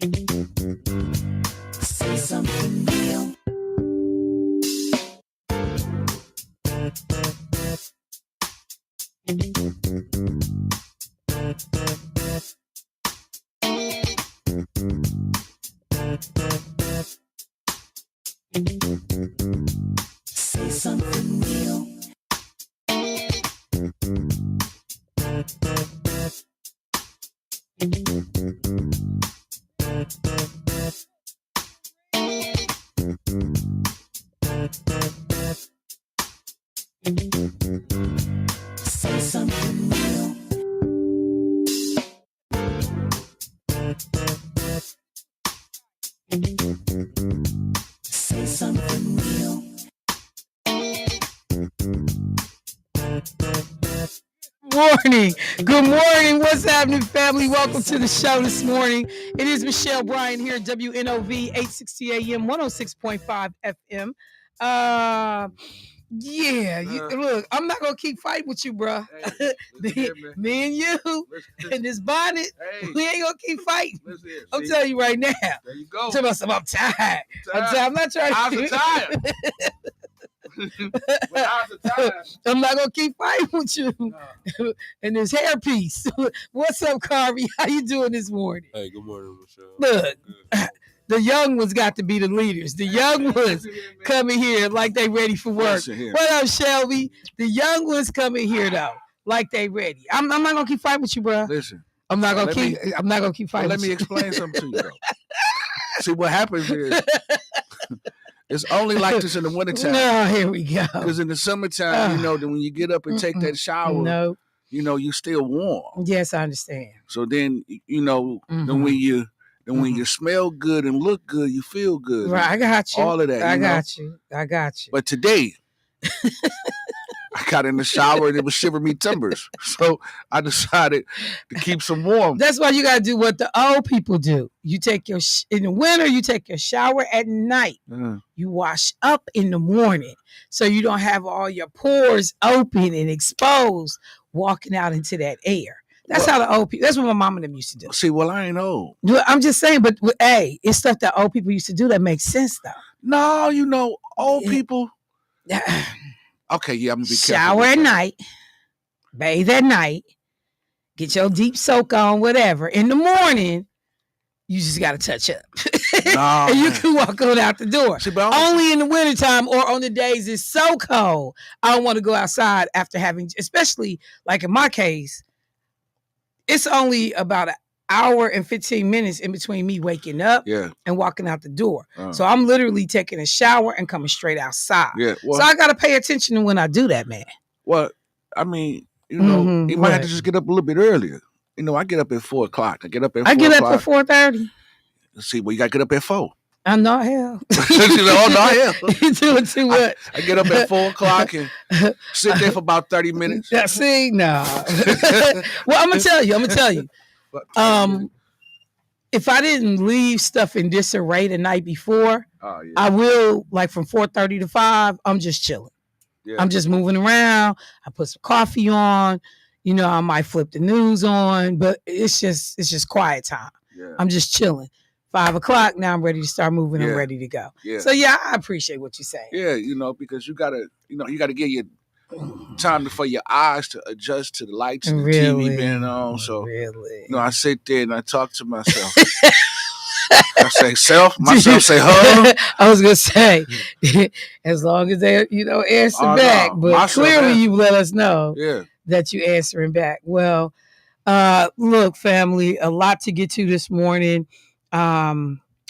Say something real. Say something real. Say something real. Say something real. Morning. Good morning. What's happening, family? Welcome to the show this morning. It is Michelle Bryant here at WNOV 860 AM 106.5 FM. Look, I'm not gonna keep fighting with you, bro. Hey, me and you and this bonnet, we ain't gonna keep fighting. I'm telling you right now. There you go. I'm tired. I'm not trying to. How's the tired? I'm not gonna keep fighting with you. No. And this hairpiece. What's up, Carvey? How you doing this morning? Hey, good morning, Michelle. Look, the young ones got to be the leaders. The young ones coming here like they ready for work. What up, Shelby? The young ones coming here though, like they ready. I'm not gonna keep fighting with you, bro. Listen, I'm not gonna keep fighting. Let me explain something to you though. See what happens is it's only like this in the wintertime. No, here we go. Because in the summertime, then when you get up and take that shower, you still warm. Yes, I understand. So then, then when you smell good and look good, you feel good. Right, I got you. All of that. I got you. But today, I got in the shower and it was shivering me timbers. So I decided to keep some warm. That's why you got to do what the old people do. You take in the winter, you take your shower at night. You wash up in the morning so you don't have all your pores open and exposed walking out into that air. That's how the old people, that's what my mom and them used to do. See, I ain't old. I'm just saying, but hey, it's stuff that old people used to do that makes sense though. No, old people. Okay, yeah, I'm gonna be careful. Shower at night, bathe at night, get your deep soak on, whatever. In the morning, you just gotta touch up. And you can walk on out the door. See, only in the wintertime or on the days it's so cold. I don't want to go outside after having, especially like in my case, it's only about an hour and 15 minutes in between me waking up and walking out the door. So I'm literally taking a shower and coming straight outside. Yeah, so I got to pay attention to when I do that, man. Well, I mean, you might have to just get up a little bit earlier. I get up at 4 o'clock. I get up at 4:30. See, you got to get up at 4. I'm not hell. hell. You doing too much. I get up at 4 o'clock and sit there for about 30 minutes. See, no. Well, I'm gonna tell you. If I didn't leave stuff in disarray the night before, I will, like from 4:30 to 5, I'm just chilling. Yeah. I'm just moving around. I put some coffee on. I might flip the news on, but it's just quiet time. Yeah. I'm just chilling. 5 o'clock, now I'm ready to start moving. I'm ready to go. Yeah. So I appreciate what you're saying. Yeah, because you gotta give your time for your eyes to adjust to the lights and the TV being on. So I sit there and I talk to myself. I say self, myself say her. I was gonna say, as long as they answer back, but clearly you let us know that you answering back. Well, look, family, a lot to get to this morning.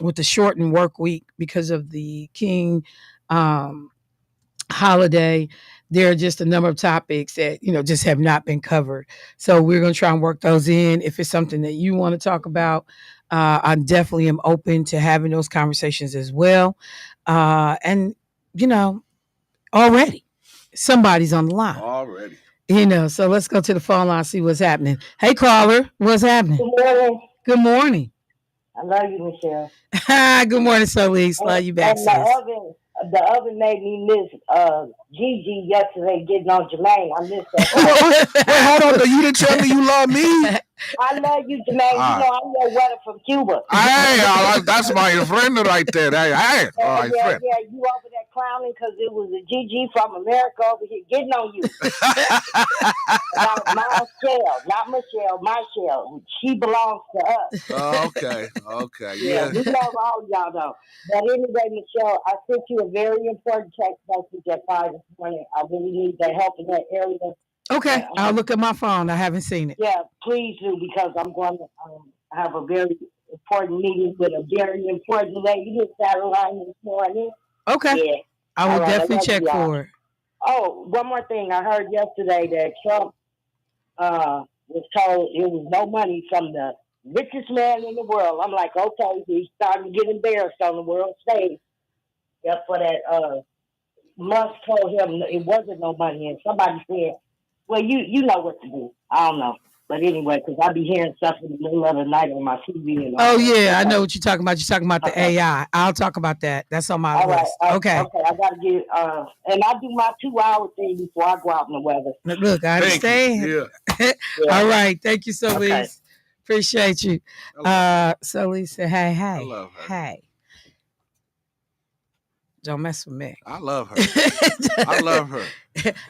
With the shortened work week because of the King holiday, there are just a number of topics that just have not been covered. So we're going to try and work those in. If it's something that you want to talk about, I definitely am open to having those conversations as well. And already somebody's on the line. Already. So let's go to the phone line, see what's happening. Hey, caller, what's happening? Good morning. Good morning. I love you, Michelle. Good morning, Solis. Love you back, sis. The oven made me miss Gigi yesterday getting on Jermaine. I missed that. Wait, hold on. You didn't tell me you love me. I love you, Jermaine. You know I'm your weather from Cuba. Hey, that's my friend right there. Hey, all right, friend. Yeah, you over there clowning because it was a GG from America over here getting on you. About Michelle, not Michelle, Michelle. She belongs to us. Okay, yeah. We love all y'all though. But anyway, Michelle, I sent you a very important text message at 5 this morning. I really need the help in that area. Okay, I'll look at my phone. I haven't seen it. Yeah, please do, because I'm going to have a very important meeting with a very important lady who's satellite this morning. Okay. Yeah. I will definitely check for it. Oh, one more thing. I heard yesterday that Trump was told it was no money from the richest man in the world. I'm like, okay, he's starting to get embarrassed on the world stage. Just for that, Musk told him it wasn't no money, and somebody said, well, you know what to do. I don't know. But anyway, because I be hearing stuff in the middle of the night on my TV. And oh, yeah, I know what you're talking about. You're talking about the AI. I'll talk about that. That's on my list. Okay. Okay, I got to get, and I do my 2-hour thing before I go out in the weather. Look, I understand. Yeah. All right. Thank you, Solis. Appreciate you. Solis said, hey. I love her. Hey. Don't mess with me. I love her. I love her.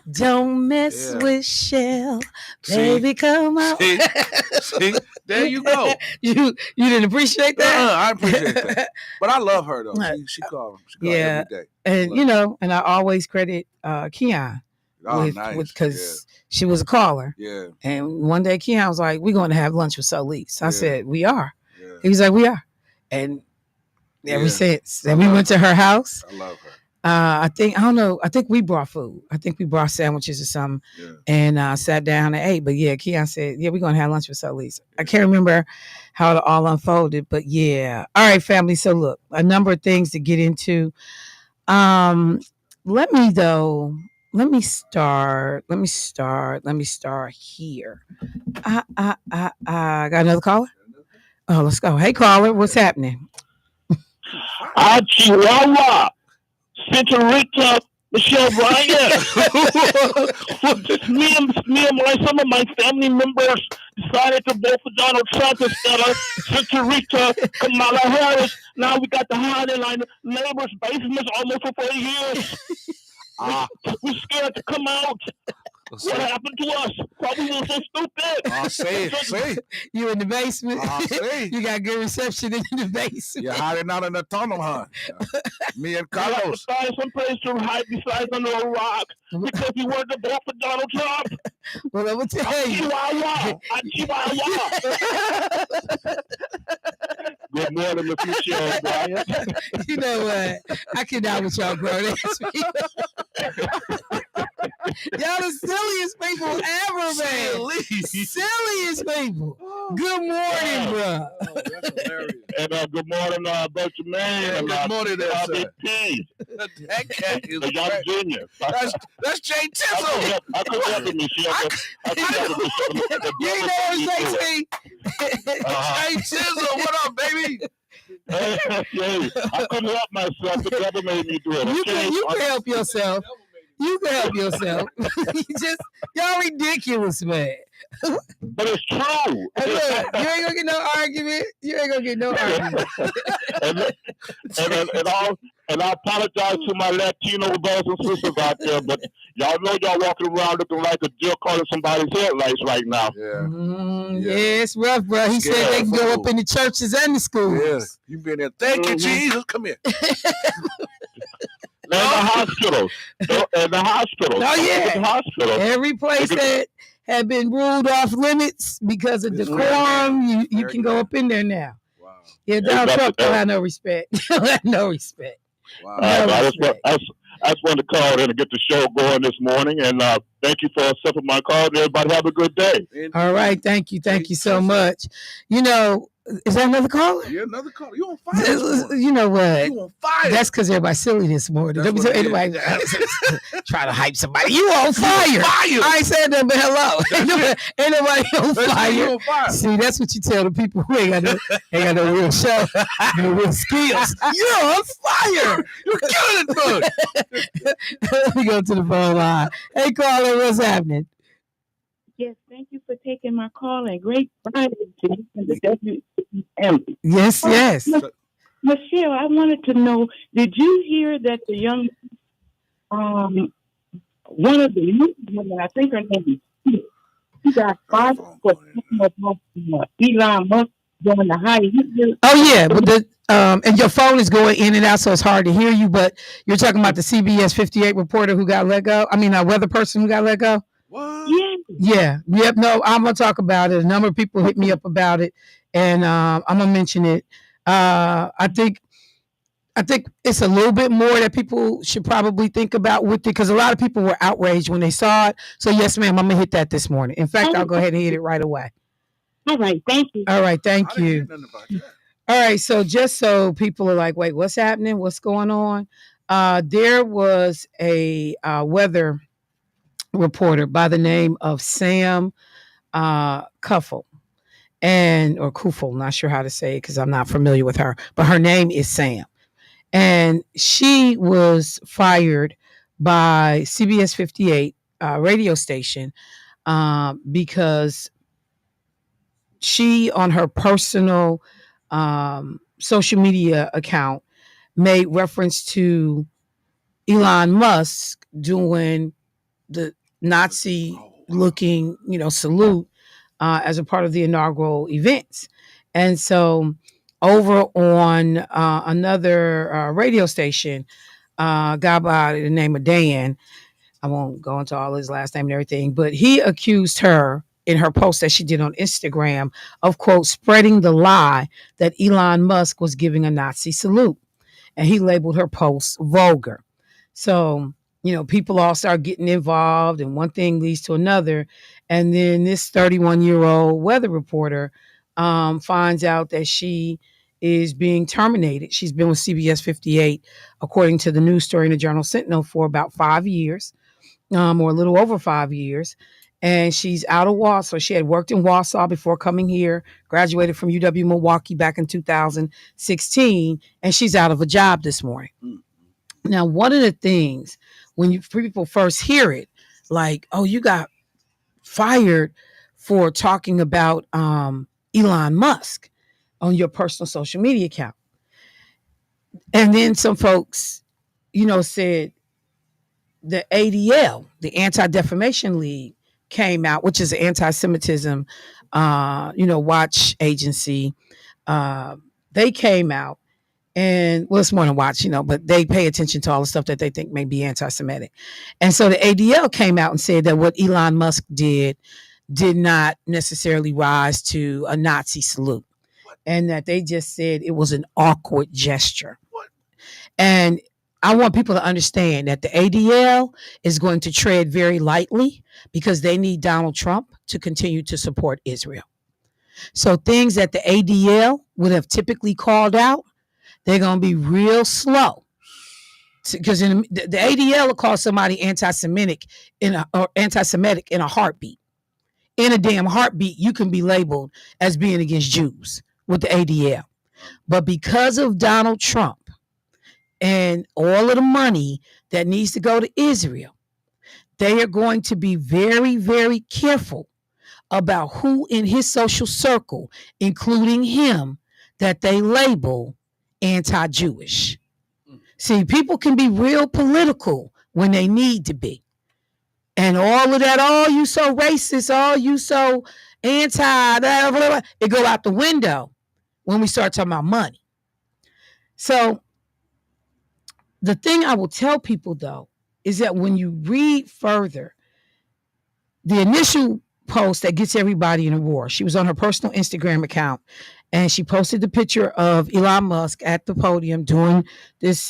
Don't mess with Shell. Baby, come on. See? There you go. You didn't appreciate that? I appreciate that. But I love her, though. She called every day. And, and I always credit Keon. Nice. Because she was a caller. Yeah. And one day Keon was like, we're going to have lunch with Solis. I said, we are. Yeah. He was like, we are. And ever since. And we went to her house. I love her. I think we brought food. I think we brought sandwiches or something. Yeah. And sat down and ate. But yeah, Keon said, we're going to have lunch with Solis. I can't remember how it all unfolded, but yeah. All right, family. So look, a number of things to get into. Let me start here. I got another caller? Oh, let's go. Hey, caller, what's happening? Chihuahua, Senorita Michelle Bryant. me and some of my family members decided to vote for Donald Trump instead of Senorita Kamala Harris. Now we got the hiding line neighbors' basements almost for 40 years. We're scared to come out. What happened to us? Probably was so stupid. See. You in the basement. You got good reception in the basement. You're hiding out in the tunnel, huh? Me and Carlos. Find some place to hide besides under a rock because you wanted to vote for Donald Trump. Well, I'm going to tell you. Chihuahua. Good morning, Michelle Bryant. You know what? I cannot with y'all grown ass people. Y'all the silliest people ever, man. Silliest people. Good morning, bro. That's hilarious. And good morning, Bert Jermaine. Good morning, there, sir. That cat is young genius. That's Jay Tizzle. I couldn't help it, Michelle. You ain't know it's JT. Jay Tizzle, what up, baby? I couldn't help myself. The devil made me do it. Okay? You can help yourself. You can help yourself. Y'all ridiculous, man. But it's true. And look, you ain't gonna get no argument. And I apologize to my Latino brothers and sisters out there, but y'all know y'all walking around looking like a deer calling somebody's headlights right now. Yeah, it's rough, bro. He said they can go up in the churches and the schools. Yeah, you been there. Thank you, Jesus. Come here. And the hospitals. Oh, yeah. The hospitals. Every place that had been ruled off limits because of decorum, you can go up in there now. Wow. Yeah, Donald Trump don't have no respect. No respect. Wow. I just wanted to call in and get the show going this morning, and thank you for accepting my call. Everybody have a good day. All right, thank you so much. You know, is that another caller? Yeah, another caller. You on fire? You know what? You on fire? That's because everybody's silly this morning. Don't be so anybody try to hype somebody. You on fire? I ain't saying that, but hello. Ain't nobody on fire. You on fire. See, that's what you tell the people who ain't got no real show, no real skills. You're on fire. You're killing it, bud. Let me go to the phone line. Hey, caller, what's happening? Yes, thank you for taking my call and great Friday to you and the WM. Yes, yes. Michelle, I wanted to know, did you hear that the young, um, one of the young women, I think her name is, she got fired for Elon Musk doing the high. Oh yeah, but and your phone is going in and out, so it's hard to hear you. But you're talking about the CBS 58 reporter who got let go. I mean, a weather person who got let go. What? Yeah. Yep. No, I'm gonna talk about it. A number of people hit me up about it, and I'm gonna mention it. I think it's a little bit more that people should probably think about with it, because a lot of people were outraged when they saw it. So yes, ma'am, I'm gonna hit that this morning. In fact, I'll go ahead and hit it right away. All right, thank you. All right, thank you. All right, so just so people are like, wait, what's happening? What's going on? There was a weather reporter by the name of Sam Kuffel, or Kufel, not sure how to say it because I'm not familiar with her, but her name is Sam. And she was fired by CBS 58 radio station because she, on her personal social media account, made reference to Elon Musk doing the Nazi looking, salute as a part of the inaugural events. And so over on another radio station, a guy by the name of Dan, I won't go into all his last name and everything, but he accused her in her post that she did on Instagram of, quote, spreading the lie that Elon Musk was giving a Nazi salute. And he labeled her post vulgar. So, people all start getting involved, and one thing leads to another. And then this 31-year-old weather reporter finds out that she is being terminated. She's been with CBS 58, according to the news story in the Journal Sentinel, for about 5 years, or a little over 5 years. And she's out of Wausau. She had worked in Wausau before coming here, graduated from UW Milwaukee back in 2016, and she's out of a job this morning. Now, one of the things when people first hear it, like, oh, you got fired for talking about Elon Musk on your personal social media account. And then some folks, said the ADL, the Anti-Defamation League, came out, which is an anti-Semitism, watch agency. They came out, and it's more than watch, but they pay attention to all the stuff that they think may be anti-Semitic. And so the ADL came out and said that what Elon Musk did not necessarily rise to a Nazi salute, and that they just said it was an awkward gesture. And I want people to understand that the ADL is going to tread very lightly because they need Donald Trump to continue to support Israel. So things that the ADL would have typically called out, they're going to be real slow. Because the ADL will call somebody anti-Semitic in a heartbeat. In a damn heartbeat, you can be labeled as being against Jews with the ADL. But because of Donald Trump and all of the money that needs to go to Israel, they are going to be very, very careful about who in his social circle, including him, that they label anti-Jewish. See, people can be real political when they need to be. And all of that, oh, you so racist, oh, you so anti, blah, blah, blah, it go out the window when we start talking about money. So the thing I will tell people, though, is that when you read further, the initial post that gets everybody in a roar, she was on her personal Instagram account, and she posted the picture of Elon Musk at the podium doing this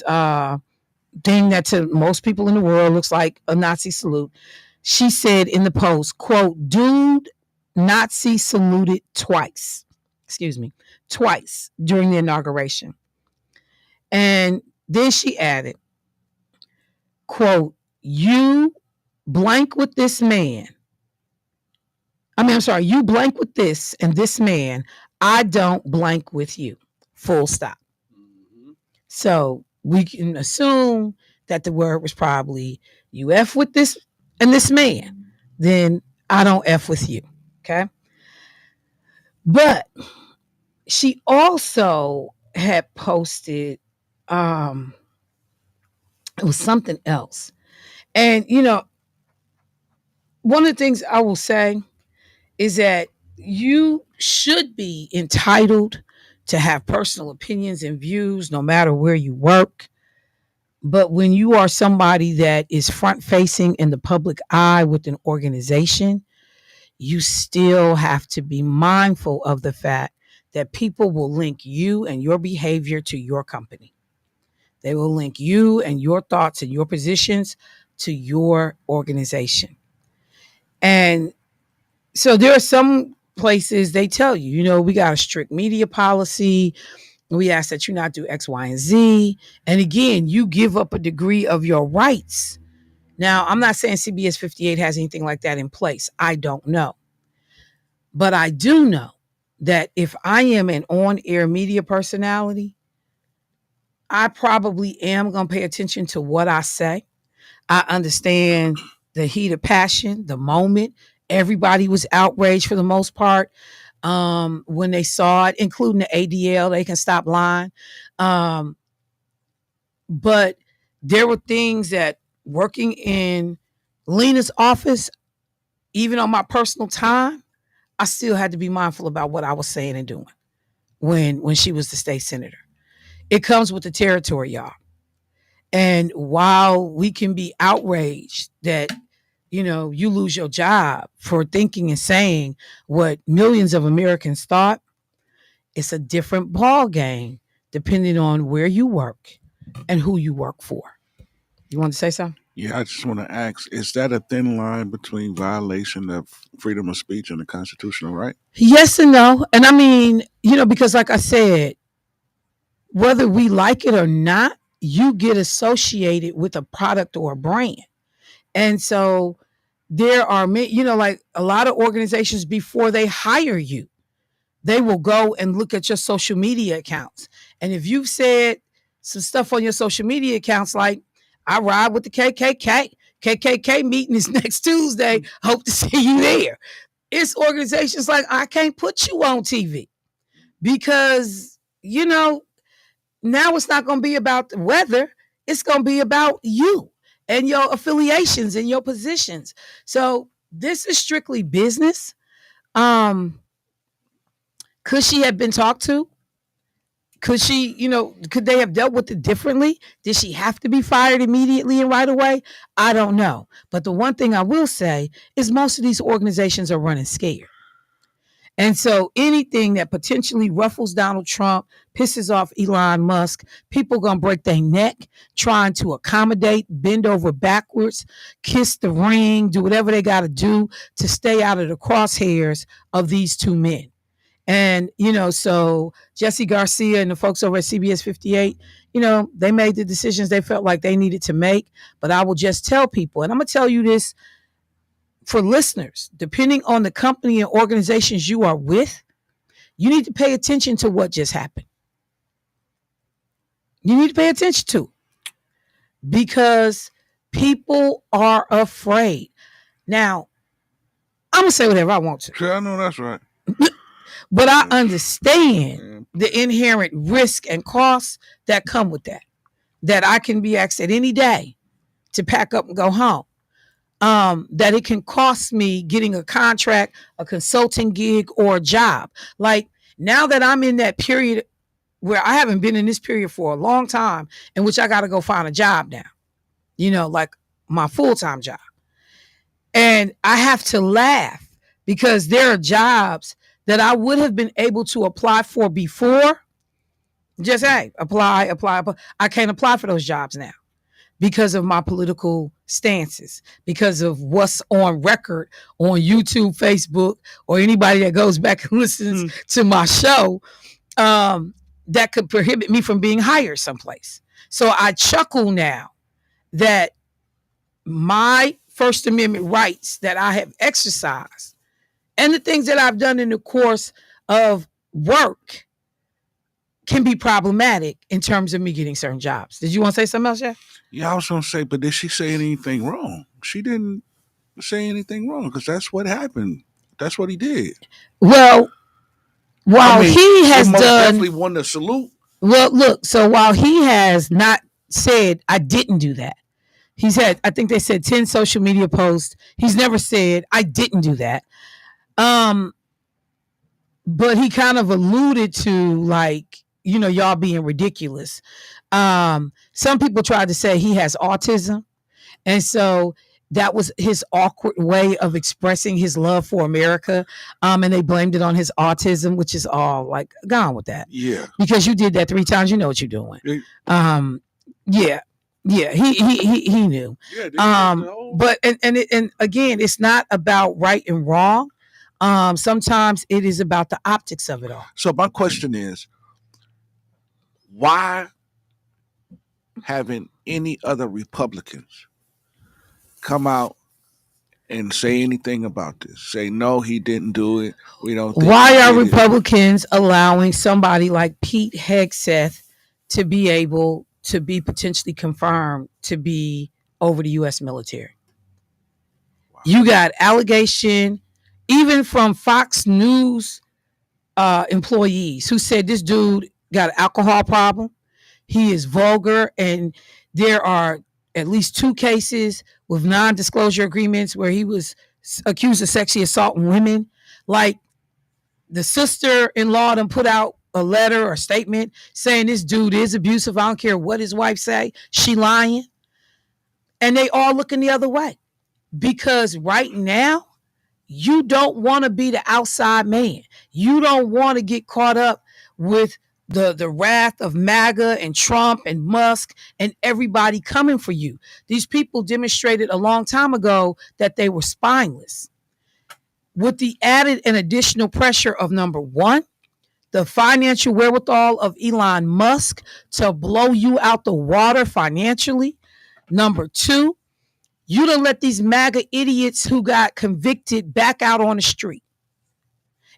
thing that to most people in the world looks like a Nazi salute. She said in the post, quote, dude, Nazi saluted twice during the inauguration. And then she added, quote, you blank with this man. You blank with this and this man. I don't blank with you. Full stop. Mm-hmm. So we can assume that the word was probably you F with this and this man, then I don't F with you. Okay. But she also had posted, it was something else. And, one of the things I will say is that you should be entitled to have personal opinions and views no matter where you work. But when you are somebody that is front facing in the public eye with an organization, you still have to be mindful of the fact that people will link you and your behavior to your company. They will link you and your thoughts and your positions to your organization. And so there are some places they tell you, we got a strict media policy. We ask that you not do X, Y, and Z. And again, you give up a degree of your rights. Now, I'm not saying CBS 58 has anything like that in place. I don't know. But I do know that if I am an on-air media personality, I probably am going to pay attention to what I say. I understand the heat of passion, the moment. Everybody was outraged for the most part when they saw it, including the ADL. They can stop lying. But there were things that working in Lena's office, even on my personal time, I still had to be mindful about what I was saying and doing when she was the state senator. It comes with the territory, y'all. And while we can be outraged that, you lose your job for thinking and saying what millions of Americans thought, it's a different ball game depending on where you work and who you work for. You want to say something? Yeah, I just want to ask, is that a thin line between violation of freedom of speech and the constitutional right? Yes and no. And I mean, because like I said, whether we like it or not, you get associated with a product or a brand. And so there are, like a lot of organizations before they hire you, they will go and look at your social media accounts. And if you've said some stuff on your social media accounts like, I ride with the KKK meeting is next Tuesday, hope to see you there. It's organizations like, I can't put you on TV because, now it's not going to be about the weather. It's going to be about you and your affiliations and your positions. So this is strictly business. Could she have been talked to? Could she, could they have dealt with it differently? Did she have to be fired immediately and right away? I don't know. But the one thing I will say is most of these organizations are running scared. And so anything that potentially ruffles Donald Trump, pisses off Elon Musk, people going to break their neck trying to accommodate, bend over backwards, kiss the ring, do whatever they got to do to stay out of the crosshairs of these two men. And, so Jesse Garcia and the folks over at CBS 58, they made the decisions they felt like they needed to make. But I will just tell people, and I'm going to tell you this for listeners, depending on the company and organizations you are with, you need to pay attention to what just happened. You need to pay attention to, because people are afraid. Now, I'm going to say whatever I want to. Sure, I know that's right. But I understand the inherent risk and costs that come with that I can be asked at any day to pack up and go home. That it can cost me getting a contract, a consulting gig, or a job. Like now that I'm in that period where I haven't been in this period for a long time, in which I got to go find a job now, like my full-time job. And I have to laugh because there are jobs that I would have been able to apply for before. Just, hey, apply. I can't apply for those jobs now because of my political stances, because of what's on record on YouTube, Facebook, or anybody that goes back and listens to my show, that could prohibit me from being hired someplace. So I chuckle now that my First Amendment rights that I have exercised and the things that I've done in the course of work can be problematic in terms of me getting certain jobs. Did you want to say something else, Jeff? Yeah, I was going to say, but did she say anything wrong? She didn't. say anything wrong because that's what happened. That's what he did. Well, while he has most done, definitely won the salute. Well, look. So while he has not said I didn't do that, he's had, I think they said 10 social media posts. He's never said I didn't do that. But he kind of alluded to, like, y'all being ridiculous. Some people tried to say he has autism. And so that was his awkward way of expressing his love for America. And they blamed it on his autism, which is all like, go on with that. Yeah. Because you did that 3 times, you know what you're doing. Yeah. Yeah, he knew. Yeah, but and again, it's not about right and wrong. Sometimes it is about the optics of it all. So my question is, why haven't any other Republicans come out and say anything about this? Say, no, he didn't do it. We don't think Why are Republicans allowing somebody like Pete Hegseth to be able to be potentially confirmed to be over the U.S. military? Wow. You got allegation, even from Fox News employees who said this dude got an alcohol problem. He is vulgar, and there are at least 2 cases with non-disclosure agreements where he was accused of sexually assaulting women. Like, the sister-in-law done put out a letter or statement saying this dude is abusive. I don't care what his wife say. She lying. And they all looking the other way. Because right now, you don't want to be the outside man. You don't want to get caught up with the wrath of MAGA and Trump and Musk and everybody coming for you. These people demonstrated a long time ago that they were spineless. With the added and additional pressure of, number one, the financial wherewithal of Elon Musk to blow you out the water financially. Number two, you don't let these MAGA idiots who got convicted back out on the street.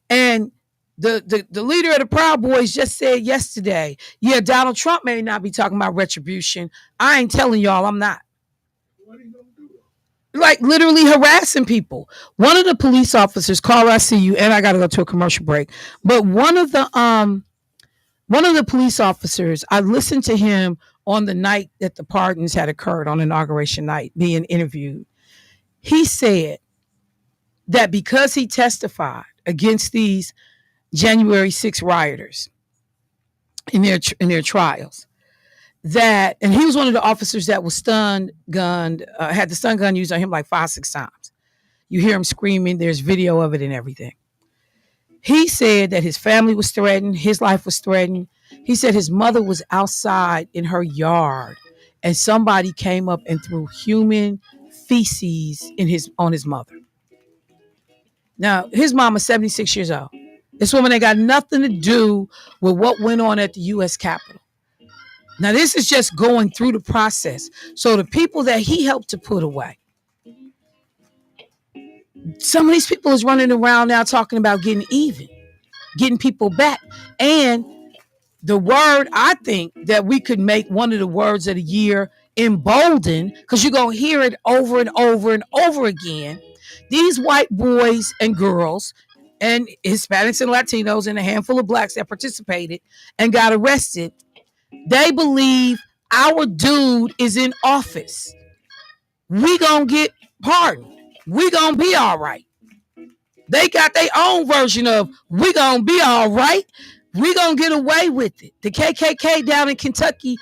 And the leader of the Proud Boys just said yesterday, yeah, Donald Trump may not be talking about retribution. I ain't telling y'all I'm not. What are you gonna do? Like, literally harassing people. One of the police officers, Carl, I see you, and I gotta go to a commercial break. But one of the police officers, I listened to him on the night that the pardons had occurred, on inauguration night, being interviewed. He said that because he testified against these January 6 rioters in their trials, that, and he was one of the officers that was had the stun gun used on him like 5-6 times. You hear him screaming. There's video of it and everything. He said that his family was threatened. His life was threatened. He said his mother was outside in her yard and somebody came up and threw human feces on his mother. Now, his mom is 76 years old. This woman ain't got nothing to do with what went on at the U.S. Capitol. Now, this is just going through the process. So the people that he helped to put away, some of these people is running around now talking about getting even, getting people back. And the word, I think that we could make one of the words of the year, emboldened, because you're going to hear it over and over and over again. These white boys and girls and Hispanics and Latinos and a handful of blacks that participated and got arrested, they believe our dude is in office. We gonna get pardoned. We gonna be all right. They got their own version of we gonna be all right. We gonna get away with it. The KKK down in Kentucky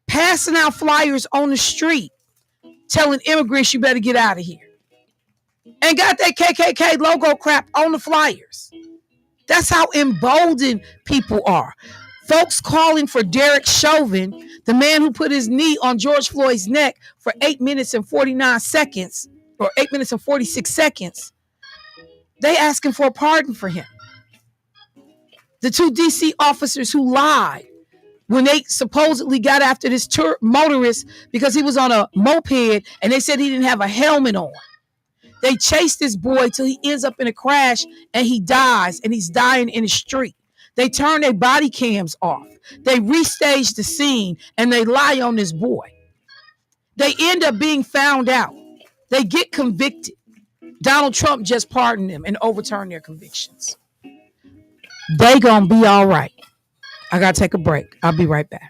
passing out flyers on the street telling immigrants you better get out of here. And got that KKK logo crap on the flyers. That's how emboldened people are. Folks calling for Derek Chauvin, the man who put his knee on George Floyd's neck for 8 minutes and 49 seconds, or 8 minutes and 46 seconds. They asking for a pardon for him. The 2 DC officers who lied when they supposedly got after this motorist because he was on a moped and they said he didn't have a helmet on. They chased this boy till he ends up in a crash and he dies, and he's dying in the street. They turn their body cams off. They restage the scene and they lie on this boy. They end up being found out. They get convicted. Donald Trump just pardoned them and overturned their convictions. They gonna be all right. I gotta take a break. I'll be right back.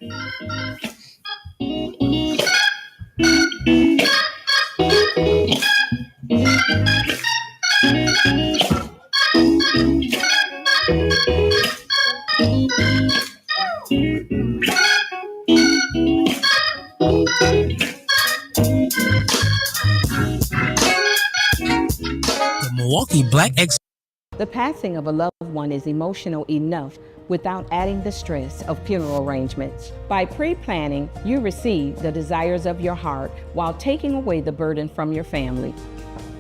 The Milwaukee Black X. The passing of a loved one is emotional enough without adding the stress of funeral arrangements. By pre-planning, you receive the desires of your heart while taking away the burden from your family.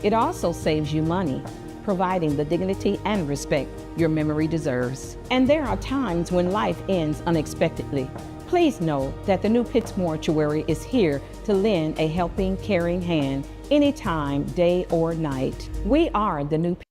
It also saves you money, providing the dignity and respect your memory deserves. And there are times when life ends unexpectedly. Please know that the New Pitts Mortuary is here to lend a helping, caring hand anytime, day or night. We are the New Pitts.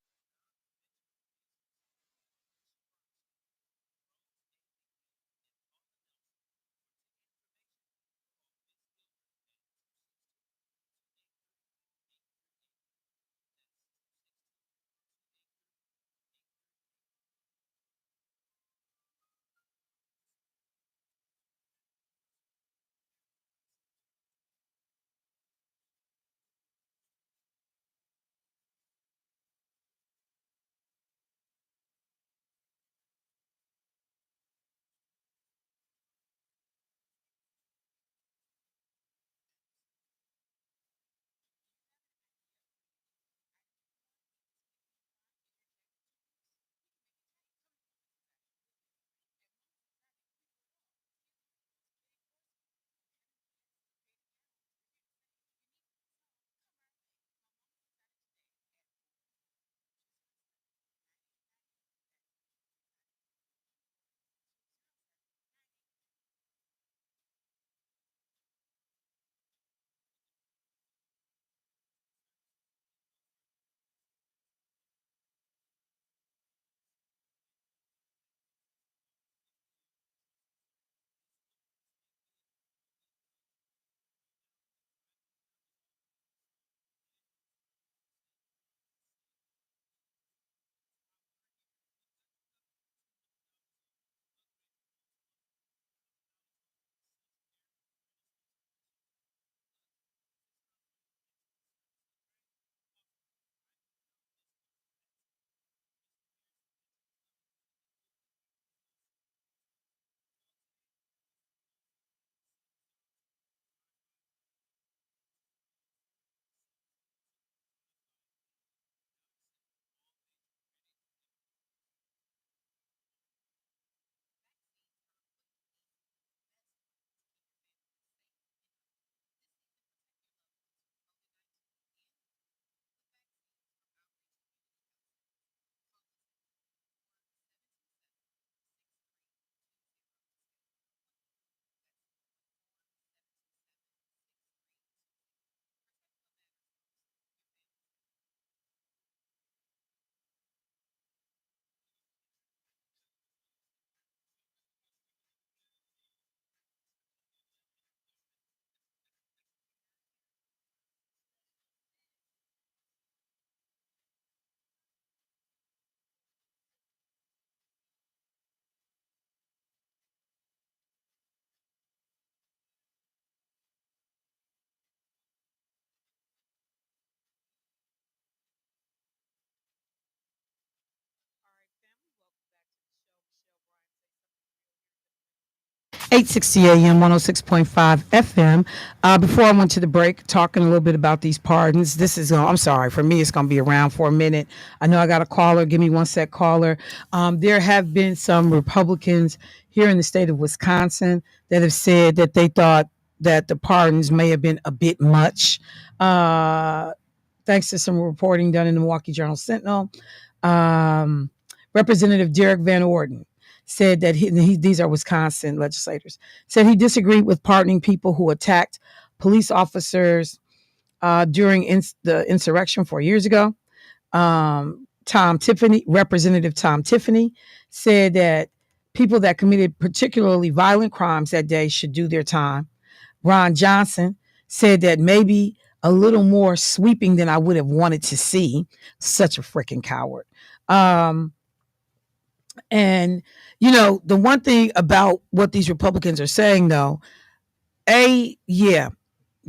Eight sixty AM, 106.5 FM. Before I went to the break, talking a little bit about these pardons. This is, I'm sorry, for me, it's going to be around for a minute. I know I got a caller. Give me one sec, caller. There have been some Republicans here in the state of Wisconsin that have said that they thought that the pardons may have been a bit much. Thanks to some reporting done in the Milwaukee Journal Sentinel. Representative Derek Van Orden said that these are Wisconsin legislators, said he disagreed with pardoning people who attacked police officers during the insurrection 4 years ago. Representative Tom Tiffany said that people that committed particularly violent crimes that day should do their time. Ron Johnson said that maybe a little more sweeping than I would have wanted to see. Such a freaking coward. And, you know, the one thing about what these Republicans are saying, though, the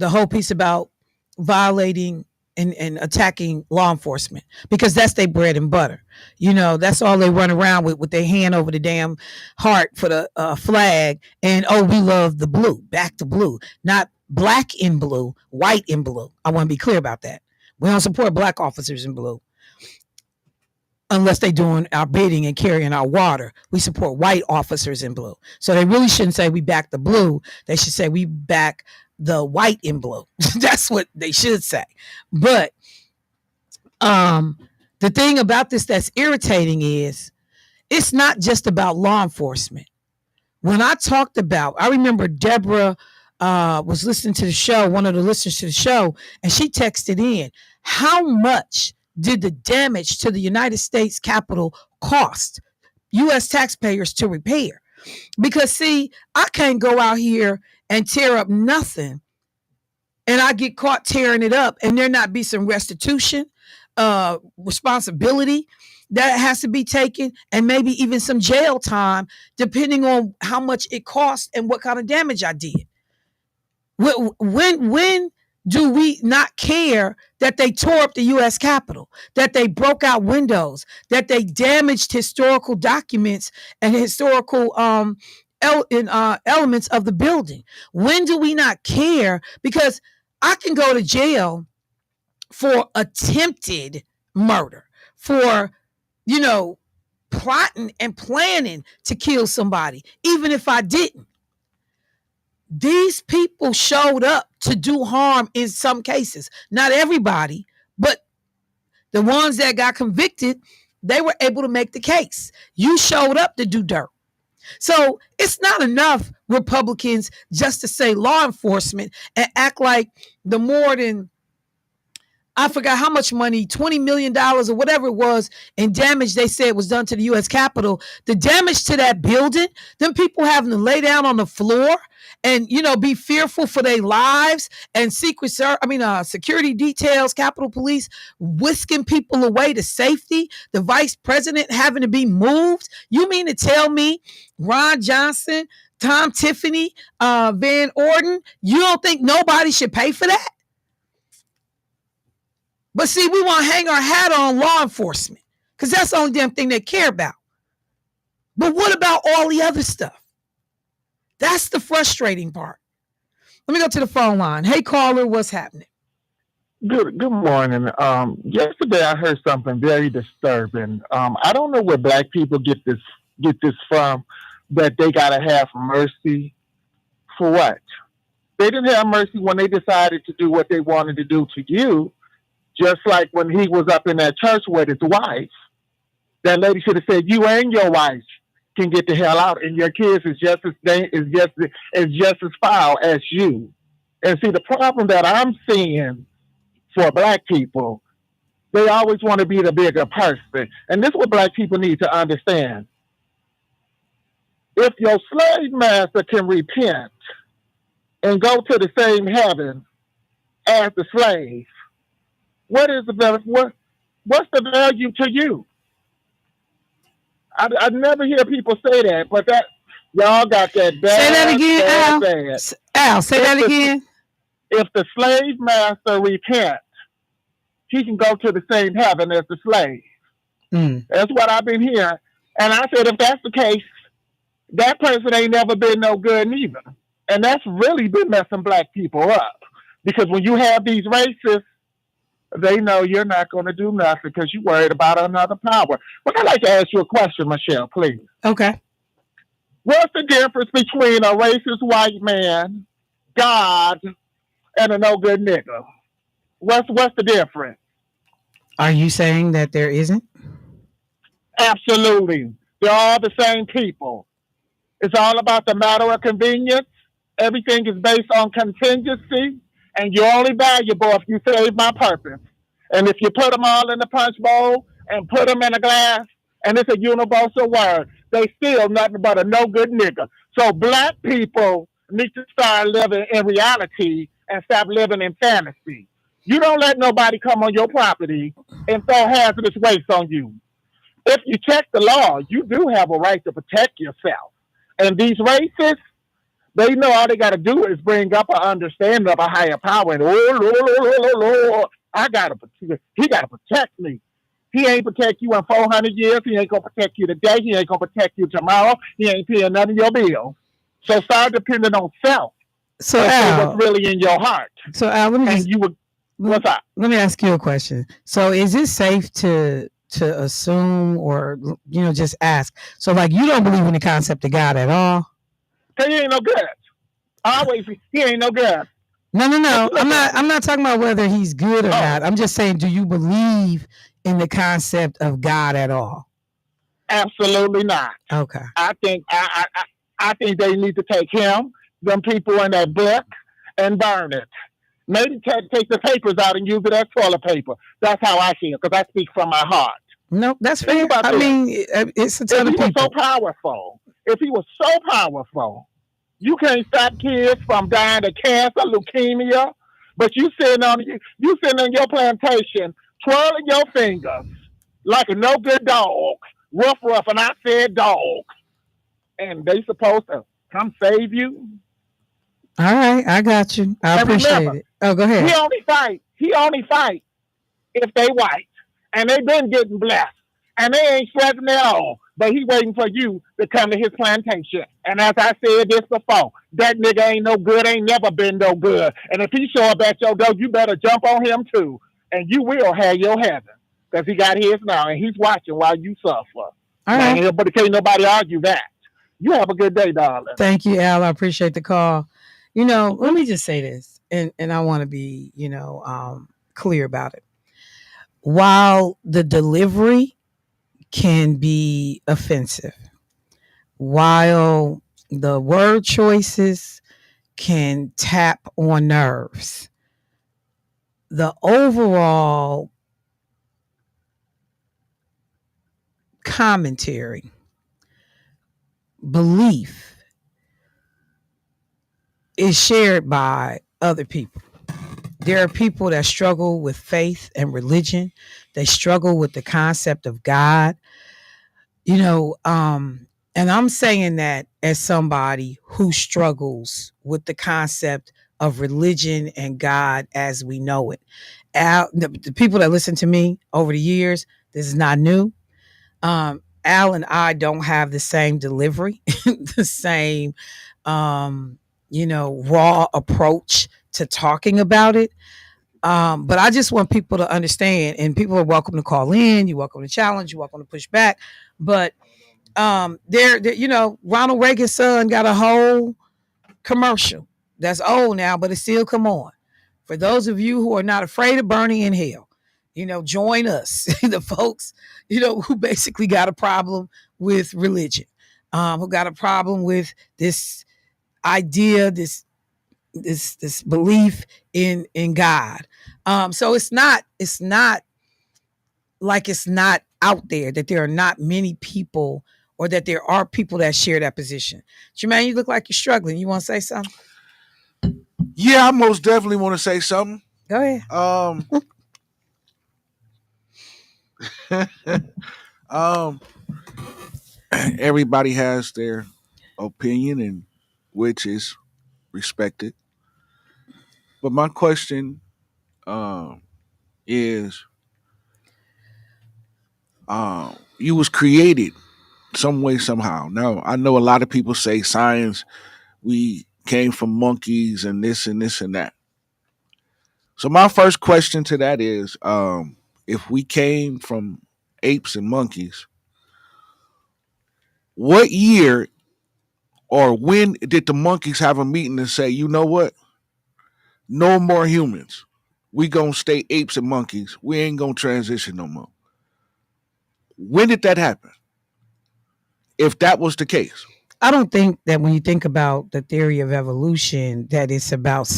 whole piece about violating and attacking law enforcement, because that's their bread and butter. You know, that's all they run around with their hand over the damn heart for the flag. And, oh, we love the blue, back to blue, not black in blue, white in blue. I want to be clear about that. We don't support black officers in blue unless they're doing our bidding and carrying our water. We support white officers in blue. So they really shouldn't say we back the blue. They should say we back the white in blue. That's what they should say. But the thing about this that's irritating is it's not just about law enforcement. When I remember Deborah was listening to the show, one of the listeners to the show, and she texted in, how much did the damage to the United States Capitol cost U.S. taxpayers to repair? Because, see, I can't go out here and tear up nothing and I get caught tearing it up and there not be some restitution, responsibility that has to be taken, and maybe even some jail time, depending on how much it costs and what kind of damage I did. When do we not care that they tore up the U.S. Capitol, that they broke out windows, that they damaged historical documents and historical elements of the building? When do we not care? Because I can go to jail for attempted murder, for, you know, plotting and planning to kill somebody, even if I didn't. These people showed up to do harm in some cases. Not everybody, but the ones that got convicted, they were able to make the case. You showed up to do dirt. So it's not enough, Republicans, just to say law enforcement and act like the more than, I forgot how much money, $20 million or whatever it was in damage they said was done to the U.S. Capitol. The damage to that building, them people having to lay down on the floor and, you know, be fearful for their lives, and security details, Capitol Police whisking people away to safety, the vice president having to be moved. You mean to tell me Ron Johnson, Tom Tiffany, Van Orden, you don't think nobody should pay for that? But see, we want to hang our hat on law enforcement because that's the only damn thing they care about. But what about all the other stuff? That's the frustrating part. Let me go to the phone line. Hey, caller, what's happening? Good morning. Yesterday I heard something very disturbing. I don't know where black people get this from, that they gotta have mercy for what? They didn't have mercy when they decided to do what they wanted to do to you. Just like when he was up in that church with his wife, that lady should have said, "You and your wife can get the hell out, and your kids is just as foul as you." And see, the problem that I'm seeing for black people, they always want to be the bigger person, and this is what black people need to understand. If your slave master can repent and go to the same heaven as the slave, what's the value to you? I never hear people say that, but that y'all got that bad. Say that again, Al. Bad. Al, say that again. If the slave master repents, he can go to the same heaven as the slave. That's what I've been hearing. And I said, if that's the case, that person ain't never been no good neither. And that's really been messing black people up. Because when you have these racists, they know you're not going to do nothing because you're worried about another power. But I'd like to ask you a question, Michelle, please. Okay. What's the difference between a racist white man, God, and a no good nigga? What's the difference? Are you saying that there isn't? Absolutely. They're all the same people. It's all about the matter of convenience. Everything is based on contingency. And you're only valuable if you save my purpose. And if you put them all in the punch bowl and put them in a glass, and it's a universal word, they still nothing but a no good nigga. So black people need to start living in reality and stop living in fantasy. You don't let nobody come on your property and throw hazardous waste on you. If you check the law, you do have a right to protect yourself. And these racists, they know all they got to do is bring up an understanding of a higher power. And Lord, he got to protect me. He ain't protect you in 400 years. He ain't going to protect you today. He ain't going to protect you tomorrow. He ain't paying none of your bills. So start depending on self. So Al, what's really in your heart. So Al, what's up? Let me ask you a question. So is it safe to assume or, just ask? So like, you don't believe in the concept of God at all? Cause he ain't no good. He ain't no good. No. I'm not talking about whether he's good or not. I'm just saying, do you believe in the concept of God at all? Absolutely not. Okay. I think they need to take them people in that book and burn it. Maybe take the papers out and use it as toilet paper. That's how I feel, because I speak from my heart. No, that's fair. I mean, it's a ton of people. If he was so powerful, you can't stop kids from dying of cancer, leukemia, but you sitting on your plantation, twirling your fingers like a no good dog, rough, and I said dog, and they supposed to come save you. All right, I got you. I appreciate it. Oh, go ahead. He only fight if they white, and they been getting blessed, and they ain't sweating their own. But he waiting for you to come to his plantation. And as I said this before, that nigga ain't no good, ain't never been no good. And if he show up at your door, you better jump on him too, and you will have your heaven, because he got his now, and he's watching while you suffer. All right. But can't nobody argue that. You have a good day, darling. Thank you, Al. I appreciate the call. Let me just say this, and I want to be, clear about it. While the delivery can be offensive, while the word choices can tap on nerves, the overall commentary, belief is shared by other people. There are people that struggle with faith and religion. They struggle with the concept of God. And I'm saying that as somebody who struggles with the concept of religion and God as we know it. The people that listen to me over the years, this is not new. Al and I don't have the same delivery, the same raw approach to talking about it. But I just want people to understand, and people are welcome to call in. You're welcome to challenge. You're welcome to push back. But Ronald Reagan's son got a whole commercial that's old now, but it still come on. For those of you who are not afraid of burning in hell, join us, the folks, who basically got a problem with religion, who got a problem with this idea, this belief in God. So it's not like it's not out there, that there are not many people, or that there are people that share that position. Jermaine, you look like you're struggling. You want to say something? Yeah, I most definitely want to say something. Go ahead. Everybody has their opinion, and which is respected. But my question is, you was created some way, somehow. Now, I know a lot of people say science, we came from monkeys and this and this and that. So my first question to that is, if we came from apes and monkeys, what year or when did the monkeys have a meeting and say, you know what? No more humans. We gonna stay apes and monkeys. We ain't gonna transition no more. When did that happen? If that was the case. I don't think that when you think about the theory of evolution, that it's about,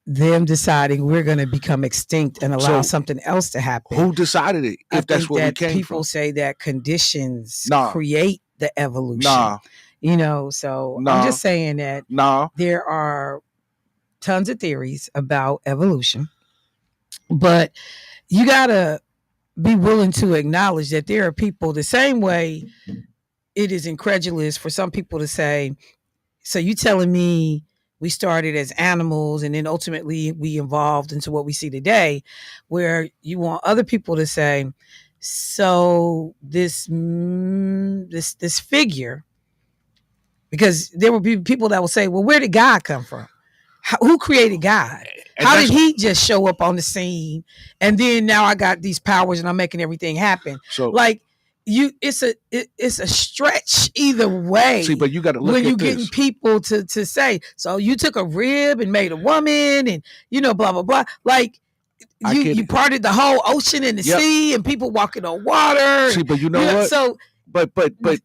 them deciding we're going to become extinct and allow something else to happen. Who decided it? If that's where we came from. People say that conditions create the evolution. So I'm just saying that there are tons of theories about evolution. But you gotta be willing to acknowledge that there are people the same way it is incredulous for some people to say, so you telling me we started as animals and then ultimately we evolved into what we see today, where you want other people to say, so this figure, because there will be people that will say, well, where did God come from? Who created God? How did he just show up on the scene? And then now I got these powers and I'm making everything happen. So like it's a stretch either way. See, but you got to look when at you're getting people to say, so you took a rib and made a woman and blah, blah, blah. Like you parted the whole ocean and the sea and people walking on water. See, but you know what? So but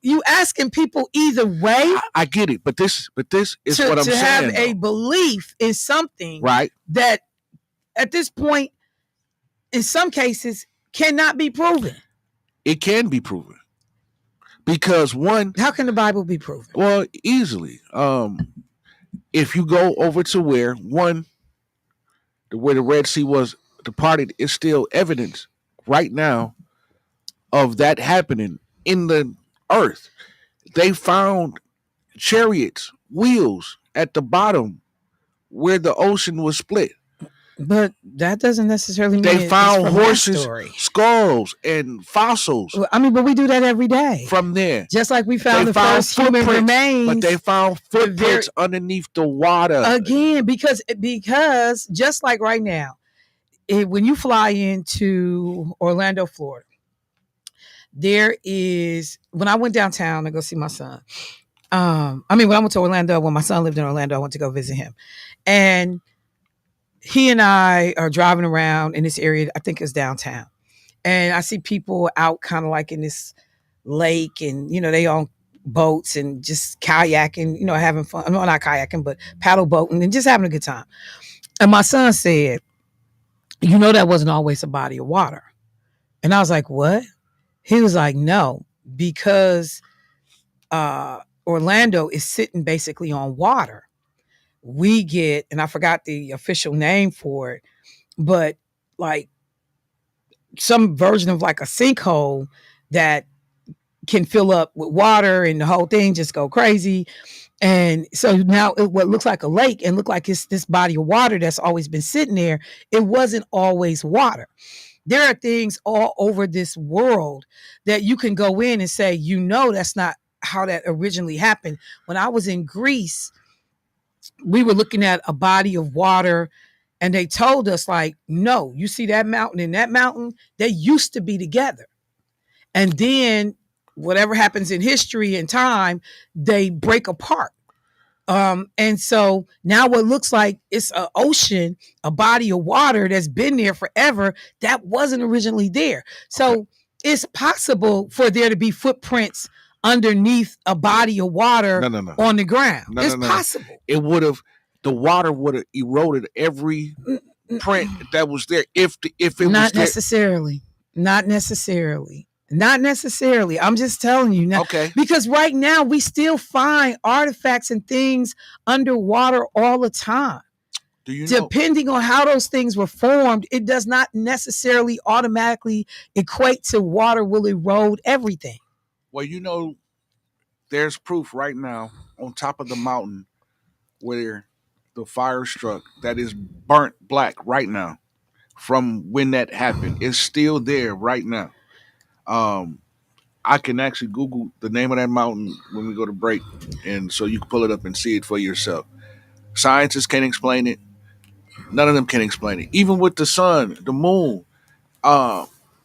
you asking people either way. I get it, but this is what I'm saying. To have a belief in something, right? That at this point, in some cases, cannot be proven. It can be proven because how can the Bible be proven? Well, easily. If you go over to where the Red Sea was departed, is still evidence right now of that happening in the earth. They found chariots, wheels at the bottom where the ocean was split. But that doesn't necessarily mean they found horses, skulls, and fossils. I mean, but we do that every day. From there, just like we found the first human remains, but they found footprints underneath the water again. Because just like right now, when you fly into Orlando, Florida, there is. When I went downtown to go see my son, when I went to Orlando, when my son lived in Orlando, I went to go visit him, and he and I are driving around in this area. I think it's downtown, and I see people out kind of like in this lake, and they on boats and just kayaking, having fun. No, not kayaking, but paddle boating and just having a good time. And my son said, that wasn't always a body of water. And I was like, what? He was like, no, because Orlando is sitting basically on water. We get, and I forgot the official name for it, but like some version of like a sinkhole that can fill up with water and the whole thing just go crazy. And so now what looks like a lake and look like it's this body of water that's always been sitting there. It wasn't always water. There are things all over this world that you can go in and say, that's not how that originally happened. When I was in Greece, we were looking at a body of water and they told us like, no, you see that mountain and that mountain, they used to be together. And then whatever happens in history and time, they break apart. And so now what looks like it's an ocean, a body of water that's been there forever, that wasn't originally there. So it's possible for there to be footprints underneath a body of water on the ground. It's possible. The water would have eroded every print that was there if it not was Not necessarily. I'm just telling you now. Okay. Because right now we still find artifacts and things underwater all the time. Depending on how those things were formed, it does not necessarily automatically equate to water will erode everything. Well, there's proof right now on top of the mountain where the fire struck that is burnt black right now from when that happened. It's still there right now. I can actually Google the name of that mountain when we go to break, and so you can pull it up and see it for yourself. Scientists can't explain it. None of them can explain it. Even with the sun, the moon,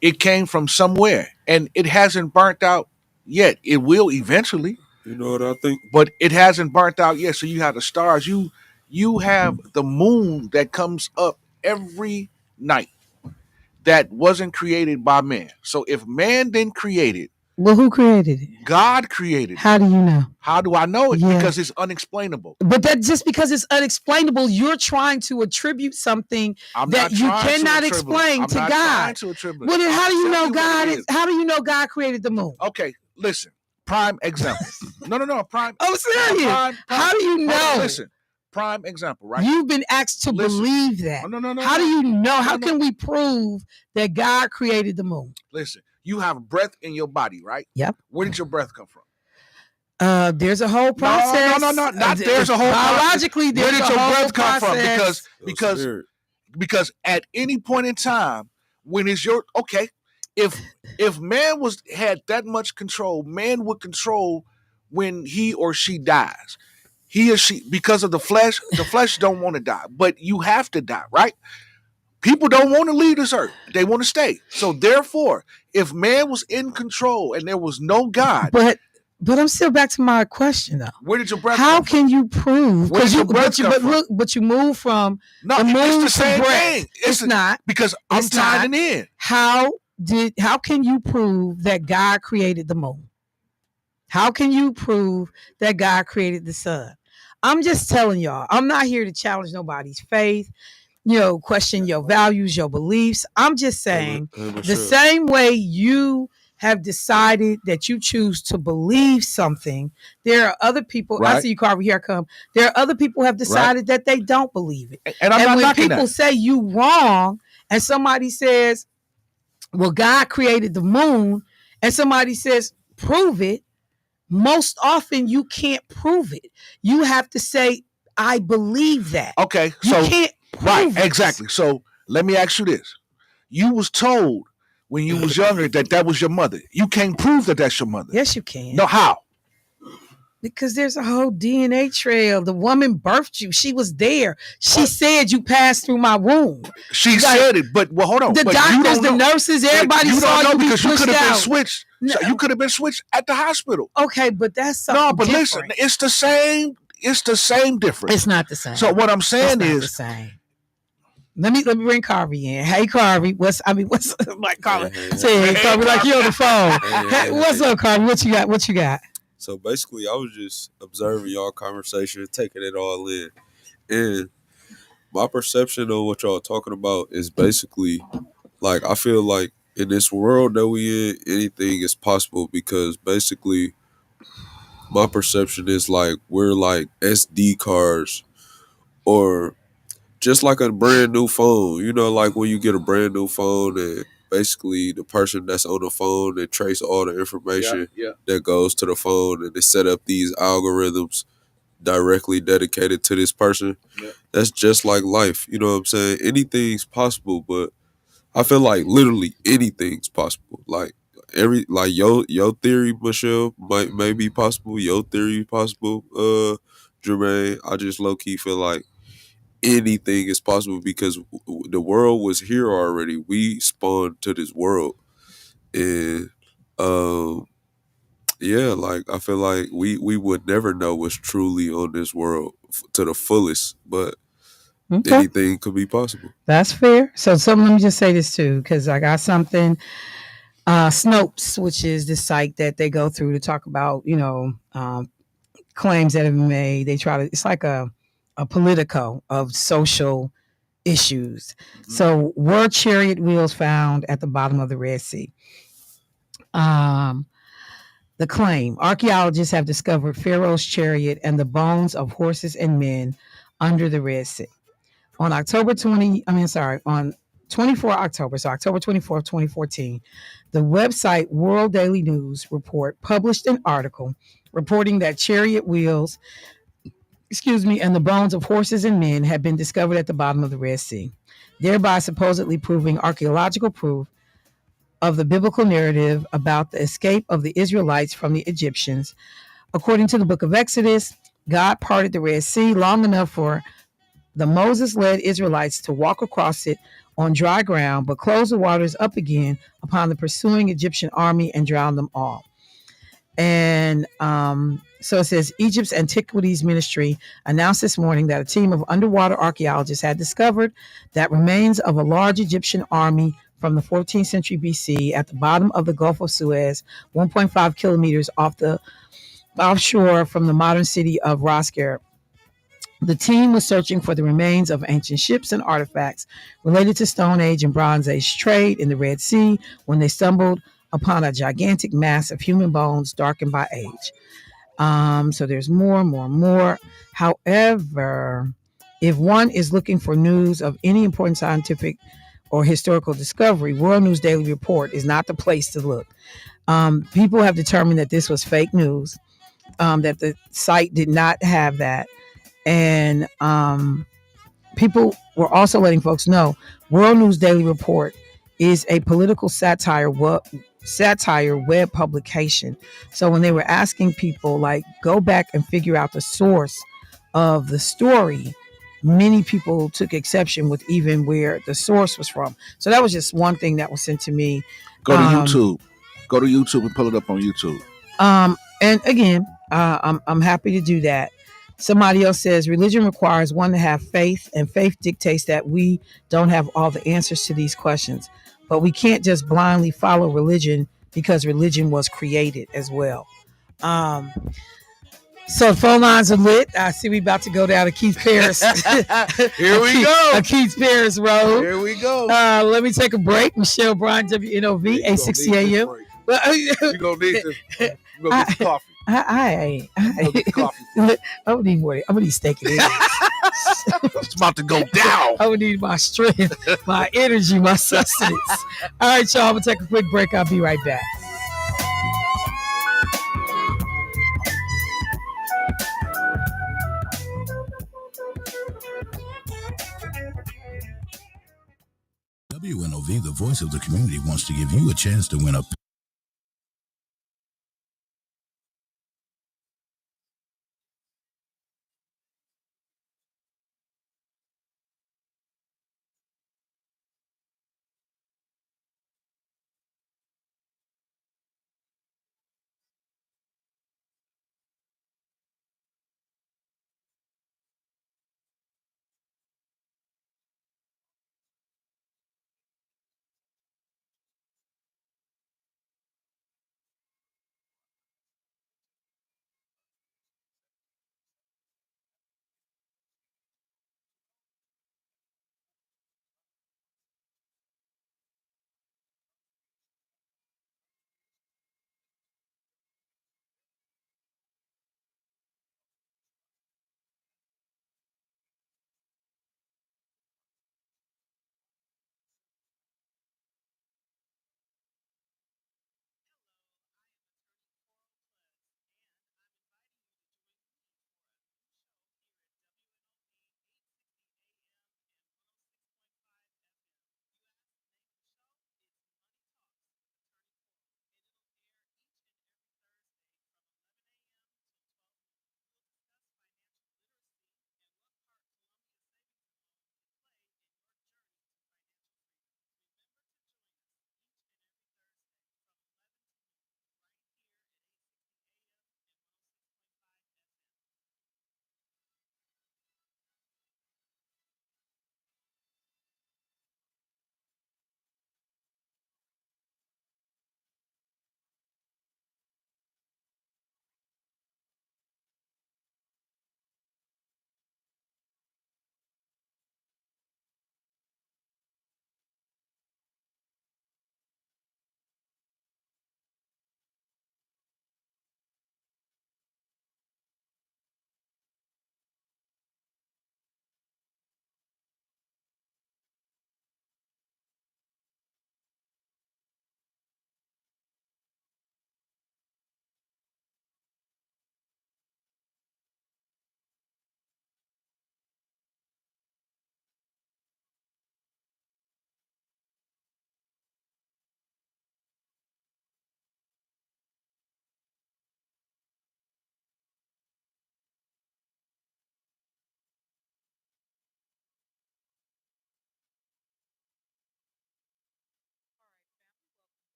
it came from somewhere, and it hasn't burnt out yet. It will eventually. You know what I think? But it hasn't burnt out yet. So you have the stars. You have the moon that comes up every night that wasn't created by man. So if man didn't create it, well, who created it? God created it. How do you know? How do I know it? Yeah. Because it's unexplainable. But that just because it's unexplainable, you're trying to attribute something that you cannot explain to God. Well, then how do you know God? How do you know God created the moon? Okay, listen. Prime example. No. Prime. Oh, serious? How do you know? Listen. Prime example, right? You've been asked to believe that. No. How do you know? How can we prove that God created the moon? Listen, you have breath in your body, right? Yep. Where did your breath come from? There's a whole process. No. Not there's a whole biologically. Where did your breath come process. from? Because at any point in time, when is your okay? If man had that much control, man would control when he or she dies. He or she, because of the flesh don't want to die, but you have to die, right? People don't want to leave this earth. They want to stay. So therefore, if man was in control and there was no God. But I'm still back to my question though. Where did your breath How come can you prove? Because you but you move from the moon it's the same to breath. thing. It's not. Because I'm tying it in. How can you prove that God created the moon? How can you prove that God created the sun? I'm just telling y'all, I'm not here to challenge nobody's faith, question your values, your beliefs. I'm just saying the same way you have decided that you choose to believe something, there are other people, right. I see you, Carver, here I come. There are other people who have decided that they don't believe it. And I'm not when knocking people that. say you wrong and somebody says, well, God created the moon, and somebody says, prove it, most often you can't prove it. You have to say, I believe that. Okay, so you can't prove it. Exactly. So let me ask you this: you was told when you was younger that was your mother. You can't prove that that's your mother. Yes, you can. No, how? Because there's a whole DNA trail. The woman birthed you. She was there. She said you passed through my womb. She said it, but hold on. The doctors, the nurses, everybody saw you be pushed out. You could have been switched. No. You could have been switched at the hosptal. Okay, but that's something different. Listen, it's the same. It's the same difference. It's not the same. So what I'm saying is the same. Let me bring Carvey in. Hey, Carvey, what's like Carvey? Say, hey, Carvey, like you on the phone. Hey, what's up, Carvey? What you got? So basically, I was just observing y'all conversation, taking it all in. And my perception of what y'all talking about is basically, like, I feel like in this world that we in, anything is possible because basically my perception is like we're like SD cards or just like a brand new phone. Like when you get a brand new phone and basically the person that's on the phone and trace all the information that goes to the phone and they set up these algorithms directly dedicated to this person. That's just like life. You know what I'm saying? Anything's possible, but I feel like literally anything's possible. Like your theory, Michelle, may be possible. Your theory possible, Jermaine. I just low key feel like anything is possible because the world was here already. We spawned to this world, and like I feel like we would never know what's truly on this world to the fullest, but anything could be possible. That's fair. So let me just say this too, because I got something. Snopes, which is the site that they go through to talk about, claims that have been made. They try to. It's like a Politico of social issues. Mm-hmm. So were chariot wheels found at the bottom of the Red Sea? The claim, archaeologists have discovered Pharaoh's chariot and the bones of horses and men under the Red Sea. On 24 October, so October 24th, 2014, the website World Daily News Report published an article reporting that chariot wheels and the bones of horses and men had been discovered at the bottom of the Red Sea, thereby supposedly proving archaeological proof of the biblical narrative about the escape of the Israelites from the Egyptians. According to the book of Exodus, God parted the Red Sea long enough for the Moses-led Israelites to walk across it on dry ground, but closed the waters up again upon the pursuing Egyptian army and drowned them all. And so it says, Egypt's Antiquities Ministry announced this morning that a team of underwater archaeologists had discovered that remains of a large Egyptian army from the 14th century BC at the bottom of the Gulf of Suez, 1.5 kilometers offshore from the modern city of Rosker. The team was searching for the remains of ancient ships and artifacts related to Stone Age and Bronze Age trade in the Red Sea when they stumbled upon a gigantic mass of human bones darkened by age. So there's more. However, if one is looking for news of any important scientific or historical discovery, World News Daily Report is not the place to look. People have determined that this was fake news, that the site did not have that. And people were also letting folks know World News Daily Report is a political satire web publication. So when they were asking people, like, go back and figure out the source of the story, many people took exception with even where the source was from. So that was just one thing that was sent to me. Go to YouTube. Go to YouTube and pull it up on YouTube. And again, I'm happy to do that. Somebody else says religion requires one to have faith, and faith dictates that we don't have all the answers to these questions. But we can't just blindly follow religion because religion was created as well. So the phone lines are lit. I see we about to go down to Keith Paris. Here we go. Keith Paris Road. Here we go. Let me take a break. Michelle Bryant, WNOV, 860 AM. You're going to need this. You're going to get some coffee. I don't need more. I'm gonna need steak and eggs. It's about to go down. I would need my strength, my energy, my sustenance. All right, y'all. I'm gonna take a quick break. I'll be right back. WNOV, the voice of the community, wants to give you a chance to win a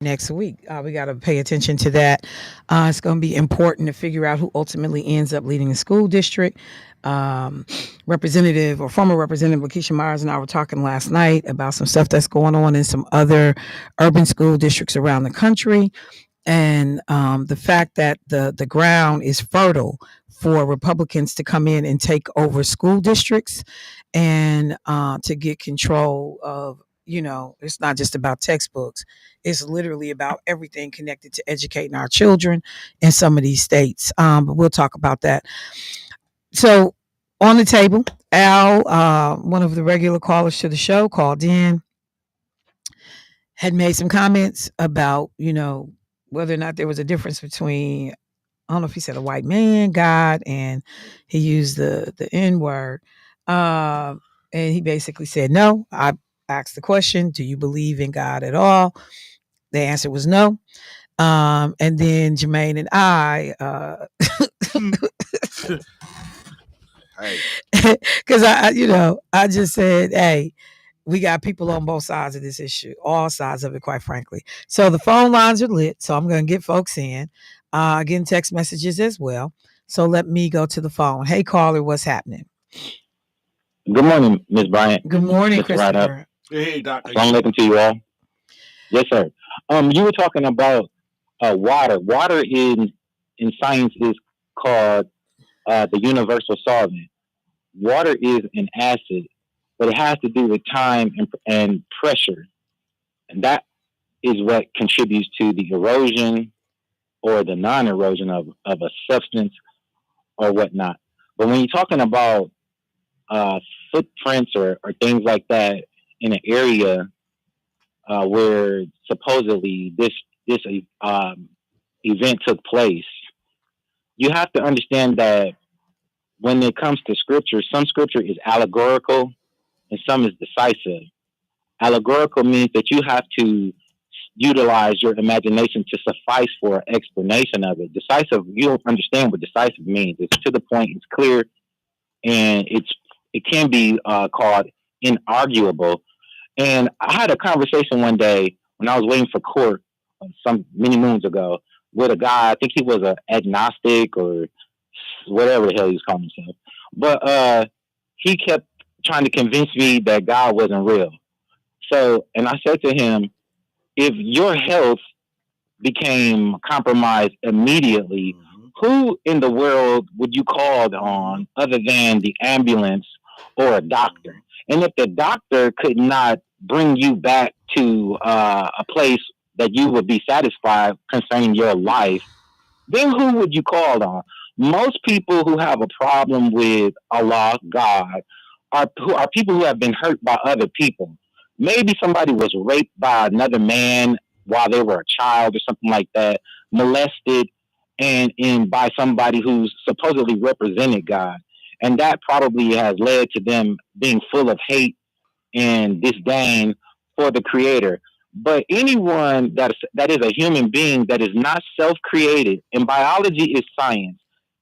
next week. We got to pay attention to that. It's going to be important to figure out who ultimately ends up leading the school district. Representative or former Representative Lakeisha Myers and I were talking last night about some stuff that's going on in some other urban school districts around the country. And the fact that the ground is fertile for Republicans to come in and take over school districts and to get control of, it's not just about textbooks. It's literally about everything connected to educating our children in some of these states. But we'll talk about that. So on the table, Al, one of the regular callers to the show, called in, had made some comments about, whether or not there was a difference between, I don't know if he said a white man, God, and he used the N word. And he basically said, no. I asked the question, do you believe in God at all? The answer was no. And then Jermaine and I, because I just said, hey, we got people on both sides of this issue, all sides of it, quite frankly. So the phone lines are lit. So I'm going to get folks in, getting text messages as well. So let me go to the phone. Hey, caller, what's happening? Good morning, Ms. Bryant. Good morning, Christopher. Hey, Doc. Assalamualaikum to you all. Yes, sir. You were talking about water. Water in science is called the universal solvent. Water is an acid, but it has to do with time and pressure. And that is what contributes to the erosion or the non-erosion of a substance or whatnot. But when you're talking about footprints or things like that in an area where supposedly this event took place, you have to understand that when it comes to scripture, some scripture is allegorical and some is decisive. Allegorical means that you have to utilize your imagination to suffice for an explanation of it. Decisive, you don't understand what decisive means. It's to the point, it's clear, and it can be called inarguable. And I had a conversation one day when I was waiting for court many moons ago with a guy. I think he was an agnostic or whatever the hell he was calling himself. But he kept trying to convince me that God wasn't real. So, and I said to him, if your health became compromised immediately, who in the world would you call on other than the ambulance or a doctor? And if the doctor could not bring you back to a place that you would be satisfied concerning your life, then who would you call on? Most people who have a problem with Allah, God, are people who have been hurt by other people. Maybe somebody was raped by another man while they were a child or something like that, molested, and by somebody who's supposedly represented God. And that probably has led to them being full of hate and disdain for the creator. But anyone that is a human being that is not self-created, and biology is science,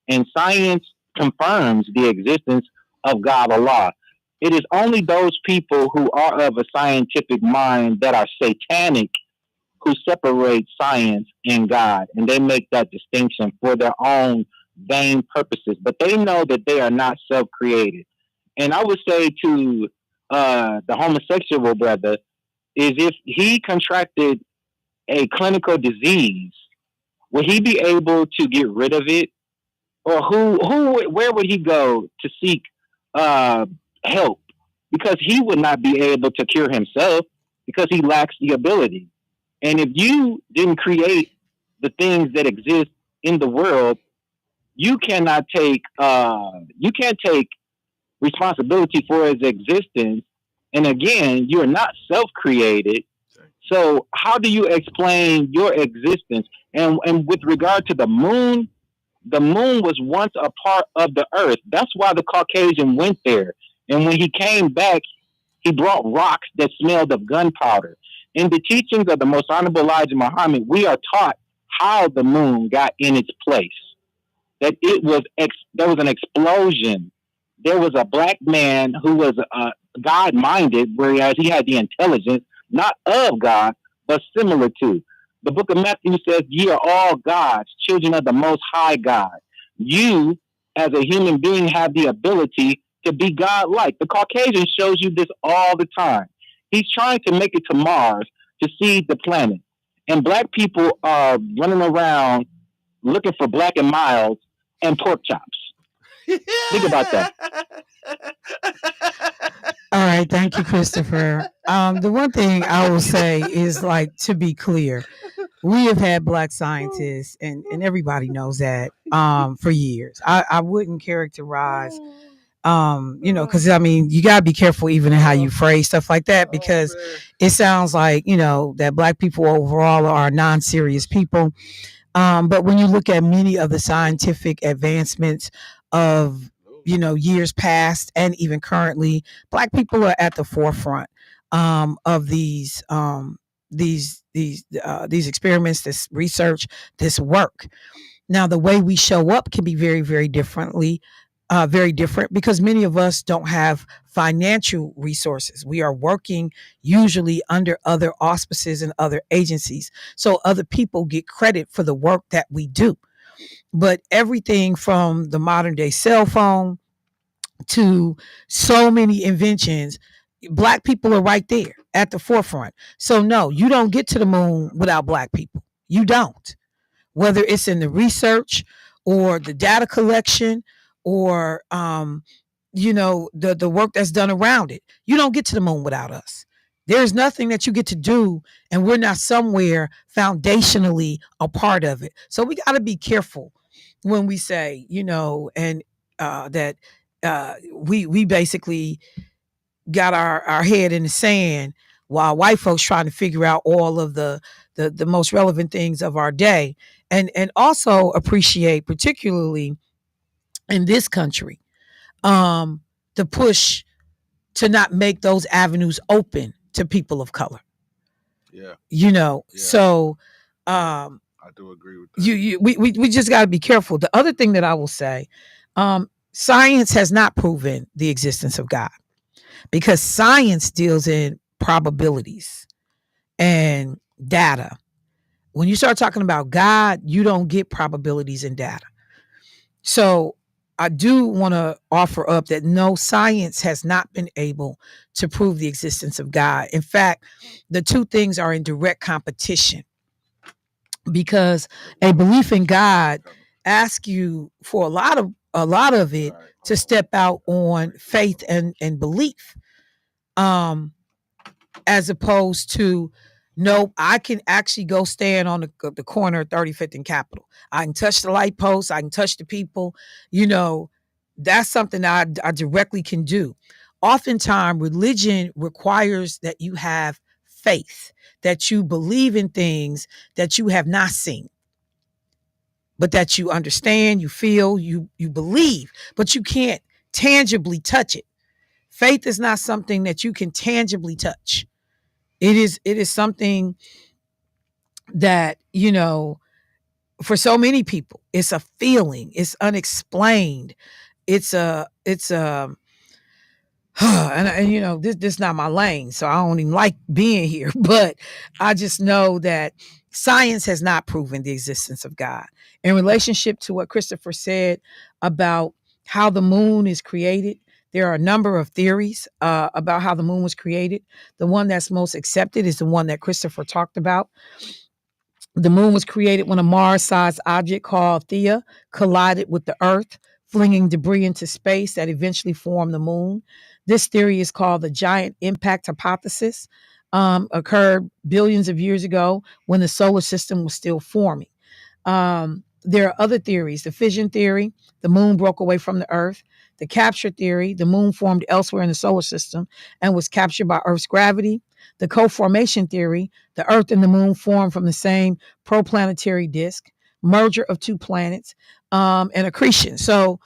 and science confirms the existence of God Allah. It is only those people who are of a scientific mind that are satanic who separate science and God, and they make that distinction for their own vain purposes. But they know that they are not self-created. And I would say to the homosexual brother is if he contracted a clinical disease, would he be able to get rid of it? Or where would he go to seek help? Because he would not be able to cure himself because he lacks the ability. And if you didn't create the things that exist in the world, you cannot take responsibility for its existence. And again, you're not self-created. So how do you explain your existence? And with regard to the moon was once a part of the earth. That's why the Caucasian went there. And when he came back, he brought rocks that smelled of gunpowder. In the teachings of the Most Honorable Elijah Muhammad, we are taught how the moon got in its place. That there was an explosion. There was a black man who was God-minded, whereas he had the intelligence, not of God, but similar to. The book of Matthew says, ye are all gods, children of the Most High God. You, as a human being, have the ability to be God-like. The Caucasian shows you this all the time. He's trying to make it to Mars to seed the planet. and black people are running around looking for Black and Miles and pork chops. Think about that. All right, thank you, Christopher. The one thing I will say is, like, to be clear, we have had Black scientists, and everybody knows that, for years. I wouldn't characterize, because I mean, you gotta be careful even in how you phrase stuff like that, because it sounds like, that Black people overall are non-serious people. But when you look at many of the scientific advancements of, years past and even currently, Black people are at the forefront of these experiments, this research, this work. Now, the way we show up can be very, very very different, because many of us don't have financial resources. We are working usually under other auspices and other agencies. So other people get credit for the work that we do. But everything from the modern day cell phone to so many inventions, Black people are right there at the forefront. So no, you don't get to the moon without Black people. You don't. Whether it's in the research or the data collection or the work that's done around it. You don't get to the moon without us. There's nothing that you get to do and we're not somewhere foundationally a part of it. So we got to be careful when we say, and that we basically got our head in the sand while white folks trying to figure out all of the most relevant things of our day, and also appreciate, particularly in this country, the push to not make those avenues open to people of color. Yeah. So I do agree with that. We just got to be careful. The other thing that I will say, science has not proven the existence of God, because science deals in probabilities and data. When you start talking about God, you don't get probabilities and data. So I do want to offer up that no, science has not been able to prove the existence of God. In fact, the two things are in direct competition, because a belief in God asks you for a lot of it to step out on faith and belief, as opposed to, nope, I can actually go stand on the corner of 35th and Capitol. I can touch the light post. I can touch the people. That's something that I directly can do. Oftentimes, religion requires that you have faith, that you believe in things that you have not seen, but that you understand, you feel, you believe, but you can't tangibly touch it. Faith is not something that you can tangibly touch. It is something that, for so many people, it's a feeling, it's unexplained. It's and this is not my lane, so I don't even like being here, but I just know that science has not proven the existence of God. In relationship to what Christopher said about how the moon is created, there are a number of theories about how the moon was created. The one that's most accepted is the one that Christopher talked about. The moon was created when a Mars-sized object called Theia collided with the Earth, flinging debris into space that eventually formed the moon. This theory is called the giant impact hypothesis. Occurred billions of years ago when the solar system was still forming. There are other theories: the fission theory, the moon broke away from the Earth; the capture theory, the moon formed elsewhere in the solar system and was captured by Earth's gravity; the co-formation theory, the Earth and the moon formed from the same proplanetary disk; merger of two planets, and accretion. So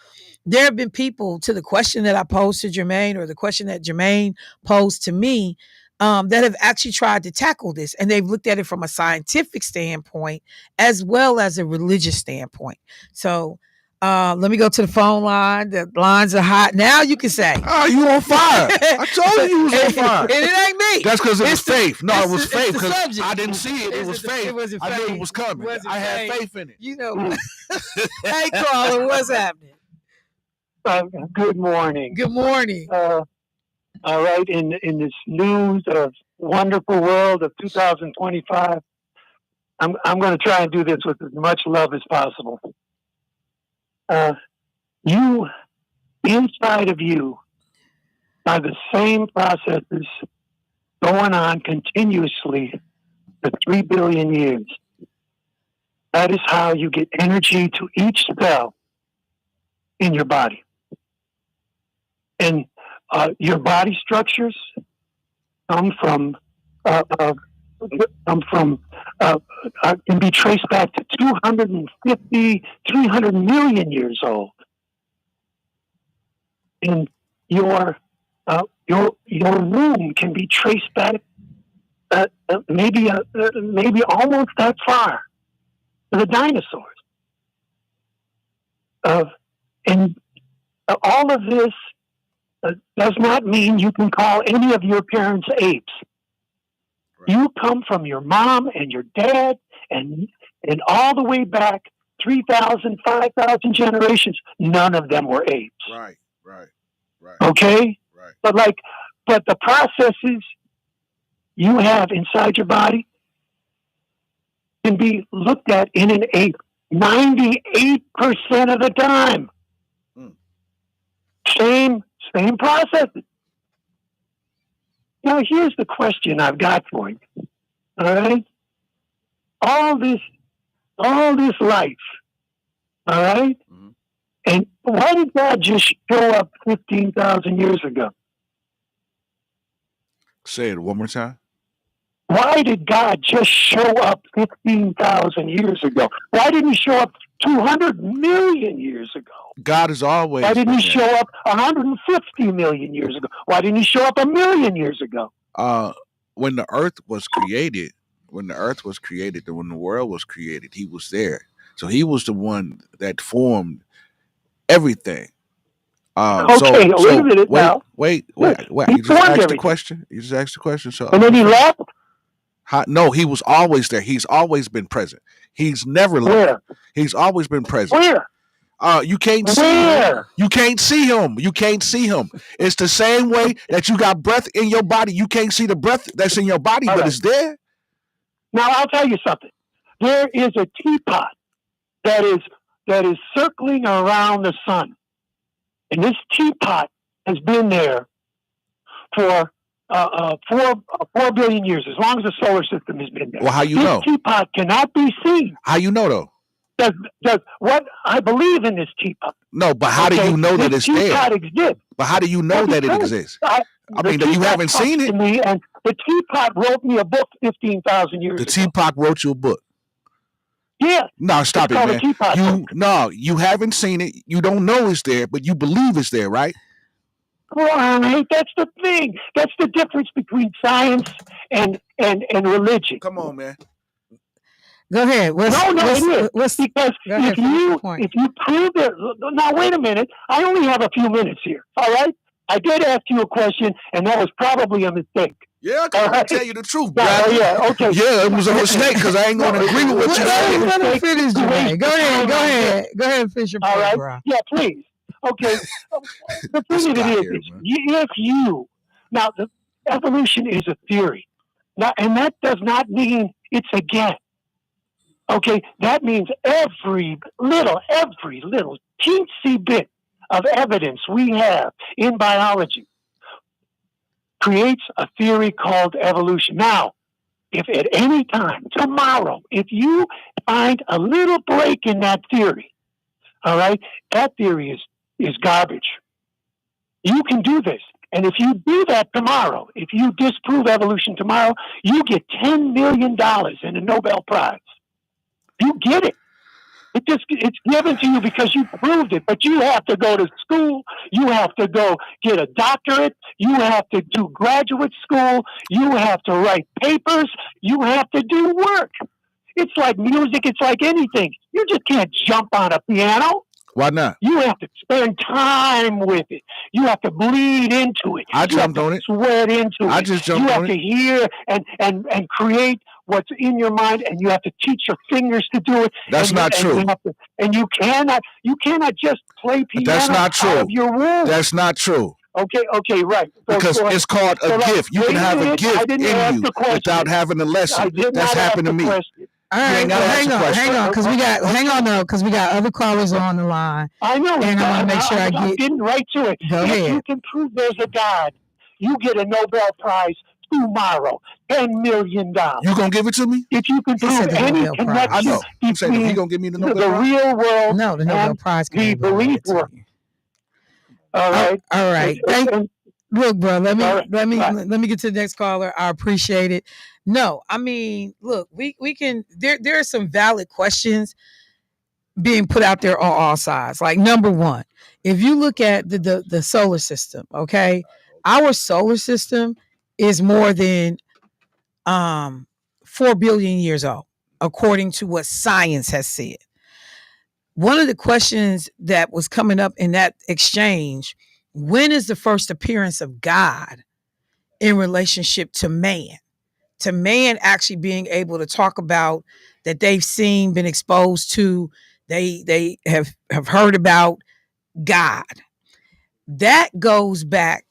there have been people, to the question that I posed to Jermaine, or the question that Jermaine posed to me, that have actually tried to tackle this, and they've looked at it from a scientific standpoint as well as a religious standpoint. So let me go to the phone line. The lines are hot. Now you can say, "Oh, you on fire." I told you was on fire. And it ain't me. That's because it was faith. No, it was faith, because I didn't see it. It was faith. I knew it was coming. I had faith in it. Hey, caller, what's happening? Good morning. Good morning. All right, in this news of wonderful world of 2025, I'm going to try and do this with as much love as possible. You, inside of you, are the same processes going on continuously for 3 billion years. That is how you get energy to each cell in your body. And your body structures come from can be traced back to 250, 300 million years old. And your womb can be traced back maybe almost that far to the dinosaurs. And all of this does not mean you can call any of your parents apes. Right. You come from your mom and your dad and all the way back 3,000, 5,000 generations. None of them were apes. Right. Okay? Right. But the processes you have inside your body can be looked at in an ape 98% of the time. Same processes. Now, here's the question I've got for you. All right? All this life. All right? Mm-hmm. And why did God just show up 15,000 years ago? Say it one more time. Why did God just show up 15,000 years ago? Why didn't he show up 200 million years ago? God is always. Why didn't he show up 150 million years ago? Why didn't he show up 1,000,000 years ago? When the earth was created, when the world was created, he was there. So he was the one that formed everything. Okay, wait a minute now. Wait. You just asked the question. So, and then he left? No, he was always there. He's always been present. He's never left. He's always been present. Where? You can't see him. You can't see him. You can't see him. It's the same way that you got breath in your body. You can't see the breath that's in your body, but it's there. Now I'll tell you something. There is a teapot that is circling around the sun, and this teapot has been there for 4 billion years, as long as the solar system has been there. Well, how you know? This teapot cannot be seen. How you know though? Does what I believe in this teapot? No, but how do you know that it's there? This teapot exists. But how do you know that it exists? I mean, you haven't seen it. Me, and the teapot wrote me a book 15,000 years ago. The teapot wrote you a book. Yeah. No, stop it, man. You haven't seen it. You don't know it's there, but you believe it's there, right? Right. That's the thing. That's the difference between science and religion. Come on, man. Go ahead. Because if you prove it, now wait a minute. I only have a few minutes here. All right. I did ask you a question, and that was probably a mistake. Yeah, I can tell you the truth, bro. Yeah, okay. Yeah, it was a mistake because I ain't going to agree with what you said. Let me finish, Jermaine. Go ahead and finish your point, right? bro. Yeah, please. Okay. The thing of it is, if you now the evolution is a theory, now, and that does not mean it's a guess. Okay, that means every little teensy bit of evidence we have in biology creates a theory called evolution. Now, if at any time tomorrow, if you find a little break in that theory, all right, that theory is garbage. You can do this. And if you do that tomorrow, if you disprove evolution tomorrow, you get $10 million in a Nobel Prize. You get it. It's given to you because you proved it. But you have to go to school. You have to go get a doctorate. You have to do graduate school. You have to write papers. You have to do work. It's like music. It's like anything. You just can't jump on a piano. Why not? You have to spend time with it. You have to bleed into it. I jumped on it. Sweat into it. I just jumped on it. You have to hear and create what's in your mind, and you have to teach your fingers to do it. That's not true. You cannot just play piano That's not true. out of your womb. That's not true. Okay, right. Because it's called a gift. You can have a gift in you without having a lesson. That's happened to me. All right, hang on, because we got other callers on the line. I know, and I want to make sure I'm getting right to it. Go if ahead. you can prove there's a God, you get a Nobel Prize tomorrow, $10 million. You gonna give it to me? If you can prove any connection I know. I'm saying, if he gonna give me the Nobel Prize? real world, no, the Nobel Prize can the belief world. All right. All right. Look, bro, let me get to the next caller. I appreciate it. No, I mean, look, we can there are some valid questions being put out there on all sides. Like, number one, if you look at the solar system, okay, our solar system is more than 4 billion years old, according to what science has said. One of the questions that was coming up in that exchange: when is the first appearance of God in relationship to man? To man actually being able to talk about that they've seen, been exposed to, they have heard about God. That goes back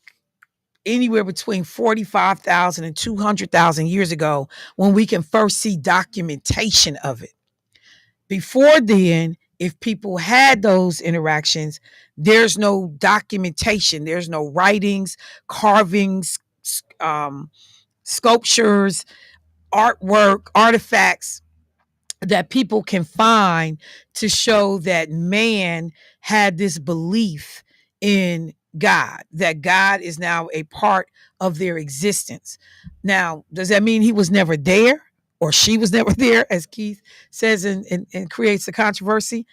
anywhere between 45,000 and 200,000 years ago, when we can first see documentation of it. Before then, if people had those interactions, there's no documentation, there's no writings, carvings, sculptures, artwork, artifacts that people can find to show that man had this belief in God, that God is now a part of their existence. Now, does that mean he was never there, or she was never there, as Keith says and creates a controversy,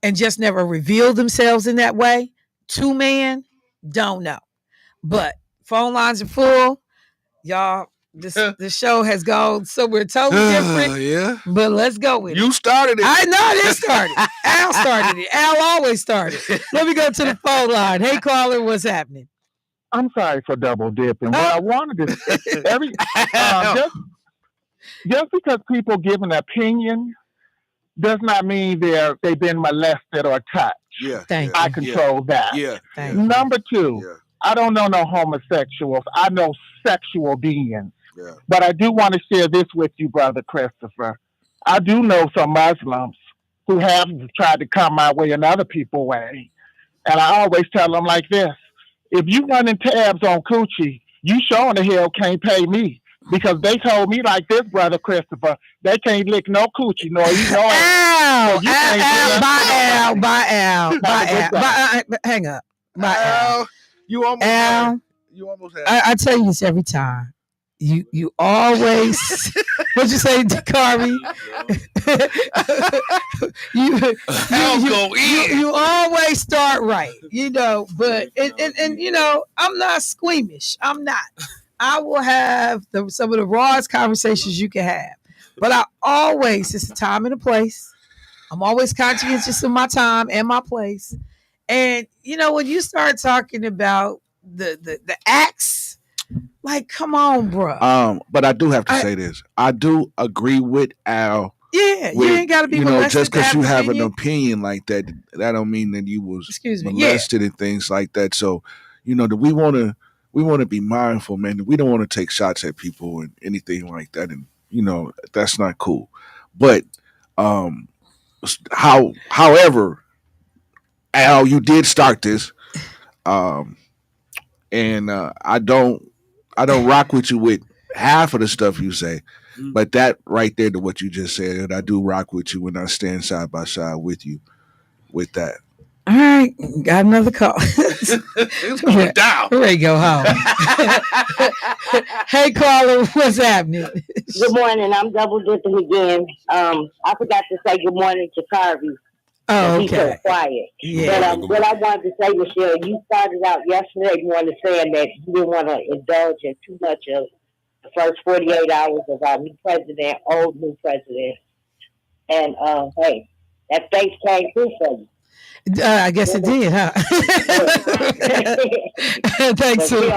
and just never revealed themselves in that way to man? Don't know. But phone lines are full. Y'all, the show has gone somewhere totally different. Yeah. But let's go with it. You started it. I know I didn't start it. Al started it. Al always started. Let me go to the phone line. Hey, caller, what's happening? I'm sorry for double dipping. What I wanted to just because people give an opinion does not mean they've been molested or touched. Yeah. I control that. Yeah. Number two, I don't know no homosexuals. I know sexual beings. Yeah. But I do want to share this with you, Brother Christopher. I do know some Muslims who have tried to come my way and other people's way. And I always tell them like this: if you running tabs on coochie, you sure in the hell can't pay me. Because they told me like this, Brother Christopher, they can't lick no coochie, nor eat no ass. Hang up. Al. You almost Al. had. You almost had. I tell you this every time. You always what you say, Carvey? you always start right, but and I'm not squeamish. I'm not. I will have some of the rawest conversations you can have. But I always, it's a time and a place. I'm always conscientious of my time and my place. And when you start talking about the acts, like, come on, bro. But I do have to say this. I do agree with Al. Yeah, you ain't got to be molested. Just because you have an opinion like that, that don't mean that you was molested and things like that. So, that we want to be mindful, man. We don't want to take shots at people and anything like that, and that's not cool. But however, Al, you did start this, and I don't rock with you with half of the stuff you say, but that right there to what you just said, and I do rock with you when I stand side by side with you with that. All right, got another call. It's going down. We're ready to go home. Hey, caller, what's happening? Good morning. I'm double dipping again. I forgot to say good morning to Carvey. Oh, He's so quiet. Yeah. But what I wanted to say, Michelle, you started out yesterday morning saying that you didn't want to indulge in too much of the first 48 hours of our new president, old new president. And, hey, that face came through for you. I guess it did, huh? Thanks, Solis.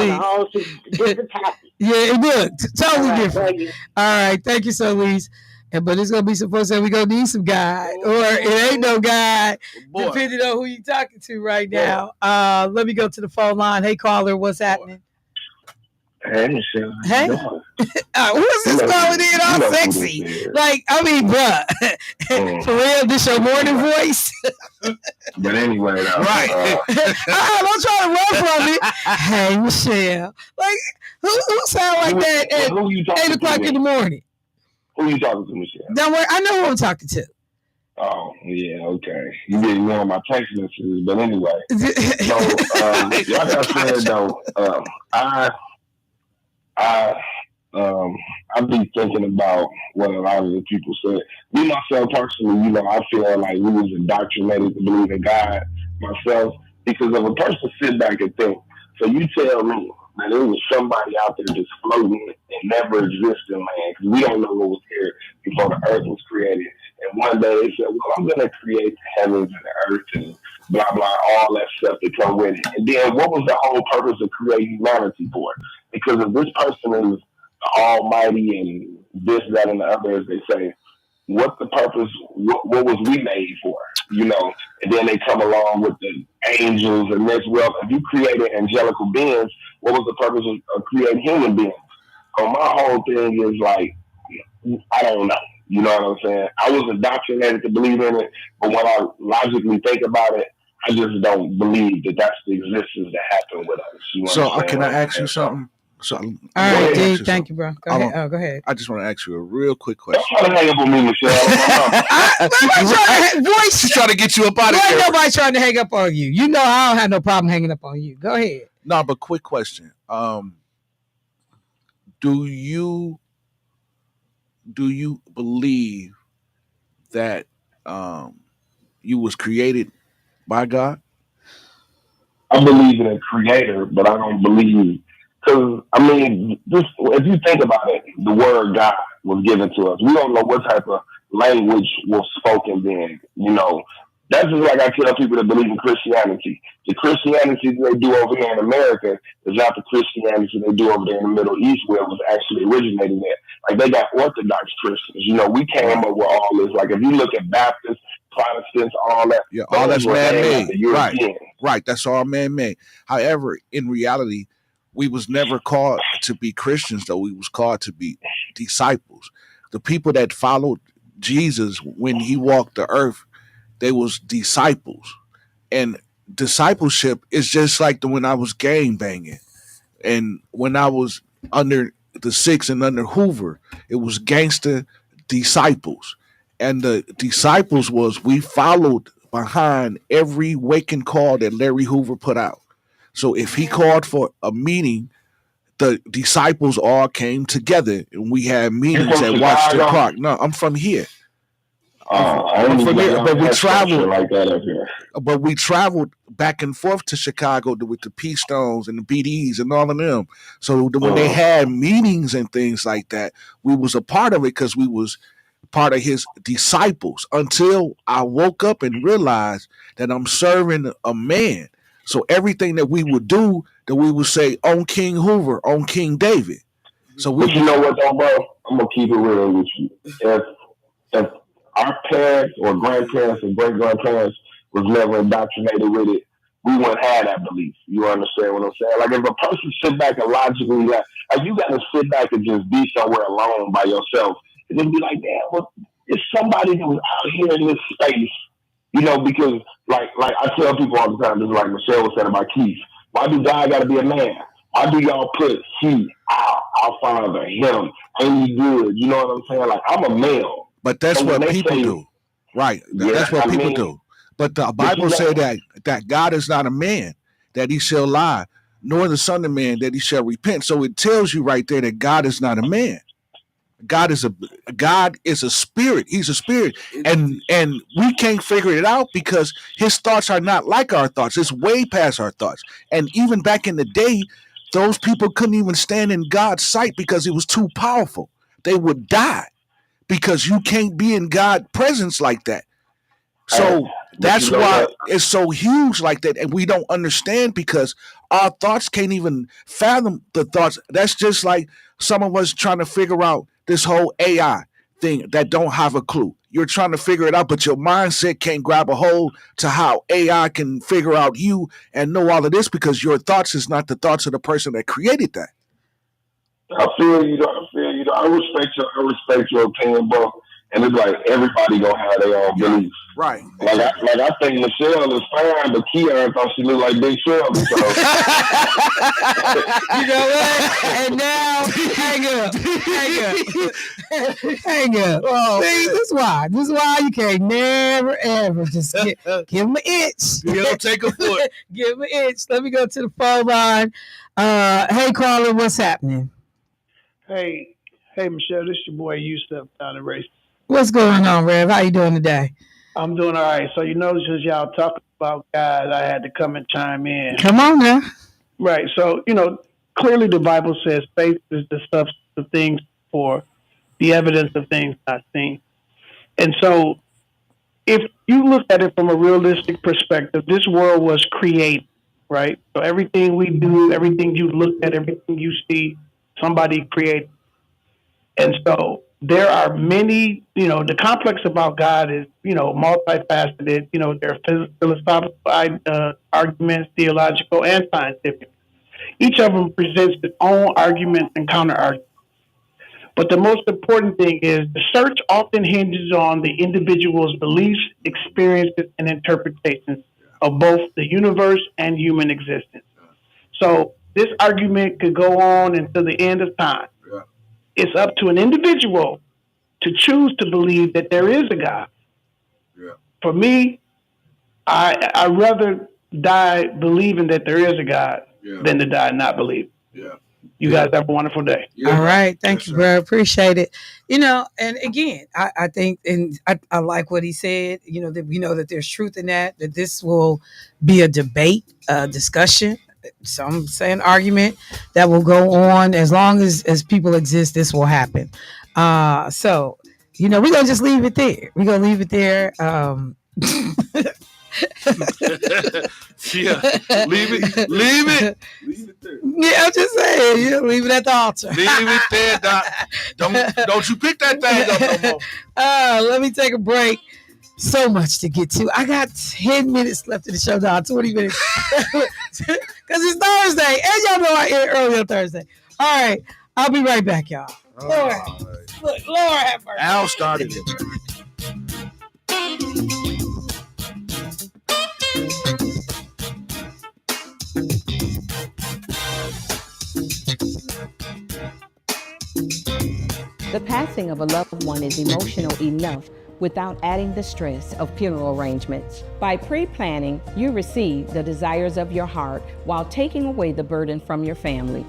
Yeah, it did. Totally different. All right, thank you, Solis. But it's gonna be supposed that we gonna need some guy, or it ain't no guy, depending on who you talking to right now. Let me go to the phone line. Hey, caller, what's happening? Hey, Michelle. Hey. What's this calling in all sexy? Like, I mean, bruh. For real, this your morning voice? But anyway, right. Don't try to run from it. Hey, Michelle. Like, who sound like that at 8 o'clock in the morning? Who you talking to, Michelle? Don't worry, I know who I'm talking to. Oh, yeah, okay. You get one of my text messages, but anyway. So, like I said, though, I be thinking about what a lot of the people said. Me, myself, personally, I feel like we was indoctrinated to believe in God myself, because if a person sit back and think, so you tell me that there was somebody out there just floating and never existed, man, because we don't know what was here before the earth was created. And one day they said, well, I'm going to create the heavens and the earth and blah, blah, all that stuff that come with it. And then what was the whole purpose of creating humanity for? Because if this person is almighty and this, that, and the other, as they say, what's the purpose? What was we made for? And then they come along with the angels and this. Well, if you created angelical beings, what was the purpose of creating human beings? So my whole thing is like, I don't know. You know what I'm saying? I was indoctrinated to believe in it, but when I logically think about it, I just don't believe that that's the existence that happened with us. So can I ask you something? So, all right, D, thank you, bro. Go ahead. Go ahead. I just want to ask you a real quick question. Don't try to hang up on me, Michelle. She's trying to get you up out of here. Nobody trying to hang up on you. You know I don't have no problem hanging up on you. Go ahead. No, but quick question. Do you believe that you was created by God? I believe in a creator, but I don't believe. Because, if you think about it, the word God was given to us. We don't know what type of language was spoken then, That's just like I tell people that believe in Christianity. The Christianity they do over here in America is not the Christianity they do over there in the Middle East, where it was actually originating at. Like, they got Orthodox Christians. We came up with all this. Like, if you look at Baptists, Protestants, all that. Yeah, all that's man-made. Right. That's all man-made. However, in reality, we was never called to be Christians, though. We was called to be disciples. The people that followed Jesus when he walked the earth, they was disciples. And discipleship is just like when I was gang banging. And when I was under the Six and under Hoover, it was gangster disciples. And the disciples we followed behind every waking call that Larry Hoover put out. So if he called for a meeting, the disciples all came together and we had meetings at Washington Park. No, I'm from here. I'm from here, but we traveled like that up here. But we traveled back and forth to Chicago with the P Stones and the BDs and all of them. So when they had meetings and things like that, we was a part of it because we was part of his disciples until I woke up and realized that I'm serving a man. So everything that we would do, that we would say on King Hoover, on King David. So but you know what, though, bro? I'm gonna keep it real with you. If our parents or grandparents and great grandparents was never indoctrinated with it, we wouldn't have that belief. You understand what I'm saying? Like, if a person sit back and logically, like you got to sit back and just be somewhere alone by yourself, and then be like, damn, well, it's somebody that was out here in this space. Because like I tell people all the time, just like Michelle was saying about Keith, why do God got to be a man? Why do y'all put he, our father, him, ain't he good? You know what I'm saying? Like, I'm a male. But that's what people do. Right. That's what people do. But the Bible said that God is not a man, that he shall lie, nor the son of man, that he shall repent. So it tells you right there that God is not a man. God is a spirit. He's a spirit. And we can't figure it out because his thoughts are not like our thoughts. It's way past our thoughts. And even back in the day, those people couldn't even stand in God's sight because it was too powerful. They would die because you can't be in God's presence like that. So that's why it's so huge like that. And we don't understand because our thoughts can't even fathom the thoughts. That's just like some of us trying to figure out this whole AI thing that don't have a clue. You're trying to figure it out, but your mindset can't grab a hold to how AI can figure out you and know all of this because your thoughts is not the thoughts of the person that created that. I feel you. Though, I feel you. Though. I respect your opinion, bro. And it's like everybody gonna have their own beliefs. Right. Like Exactly. I think Michelle is fine, but Keon thought she looked like Big Shirley. So you know what? And now, hang up. Oh, see, this is why. This is why you can't never ever just give him an inch. You don't take a foot. Give him an inch. Let me go to the phone line. Hey, caller, what's happening? Hey, Michelle, this is your boy Yusuf down the race. What's going on, Rev? How you doing today? I'm doing all right. So since y'all talking about God, I had to come and chime in. Come on now. Right. So clearly the Bible says faith is the substance of things for the evidence of things not seen. And so, if you look at it from a realistic perspective, this world was created, right? So everything we do, everything you look at, everything you see, somebody created. And so there are many, the complex about God is, multifaceted. There are philosophical arguments, theological and scientific. Each of them presents its own arguments and counter arguments. But the most important thing is the search often hinges on the individual's beliefs, experiences, and interpretations of both the universe and human existence. So this argument could go on until the end of time. Yeah. It's up to an individual to choose to believe that there is a God. Yeah. For me, I rather die believing that there is a God than to die not believing. Yeah. You guys have a wonderful day. All right. Thank you, bro. Appreciate it. And again, I think, and I like what he said, that we know that there's truth in that this will be a debate, discussion, some say an argument that will go on as long as people exist, this will happen. So, we're going to just leave it there. We're going to leave it there. Yeah, leave it there. Yeah, I'm just saying, leave it at the altar. Leave it there, Doc. Don't you pick that thing up no more. Let me take a break. So much to get to. I got 10 minutes left in the show now, 20 minutes. Because it's Thursday. And y'all know I end early on Thursday. All right. I'll be right back, y'all. Lord have mercy. Al started it. The passing of a loved one is emotional enough without adding the stress of funeral arrangements. By pre-planning, you receive the desires of your heart while taking away the burden from your family.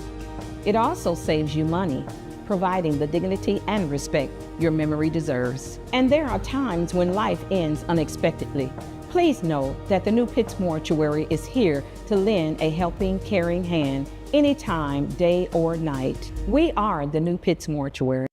It also saves you money, providing the dignity and respect your memory deserves. And there are times when life ends unexpectedly. Please know that the New Pitts Mortuary is here to lend a helping, caring hand anytime, day or night. We are the New Pitts Mortuary.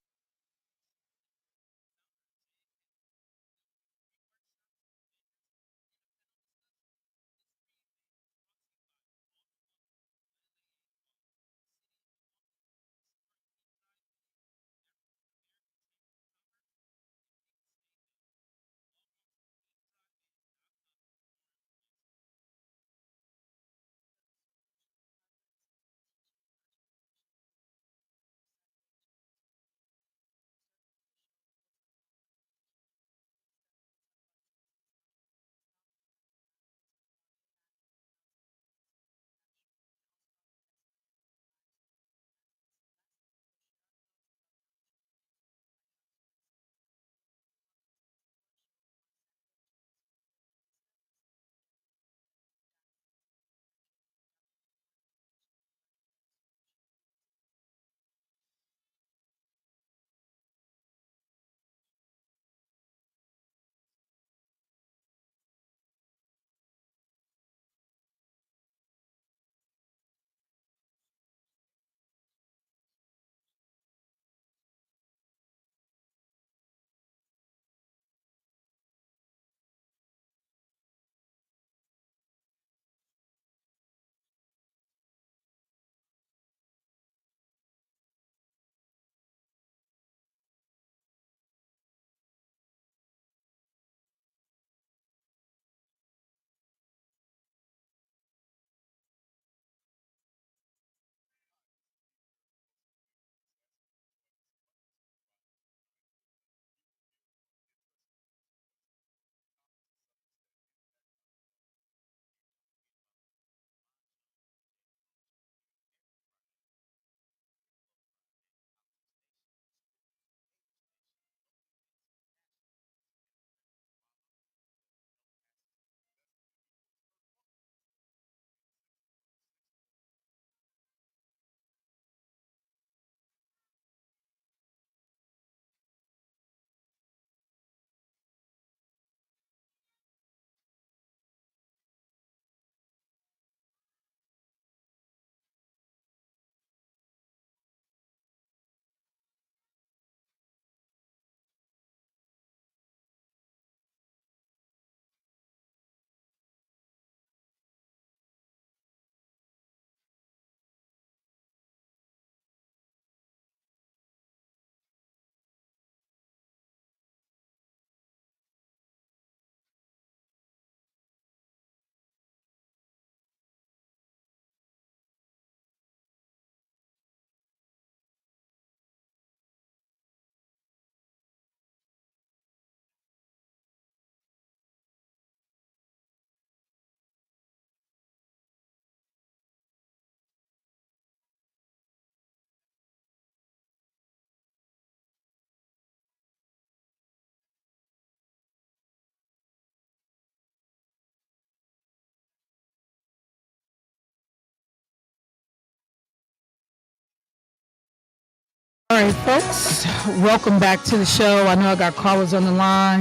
All right, folks, welcome back to the show. I know I got callers on the line,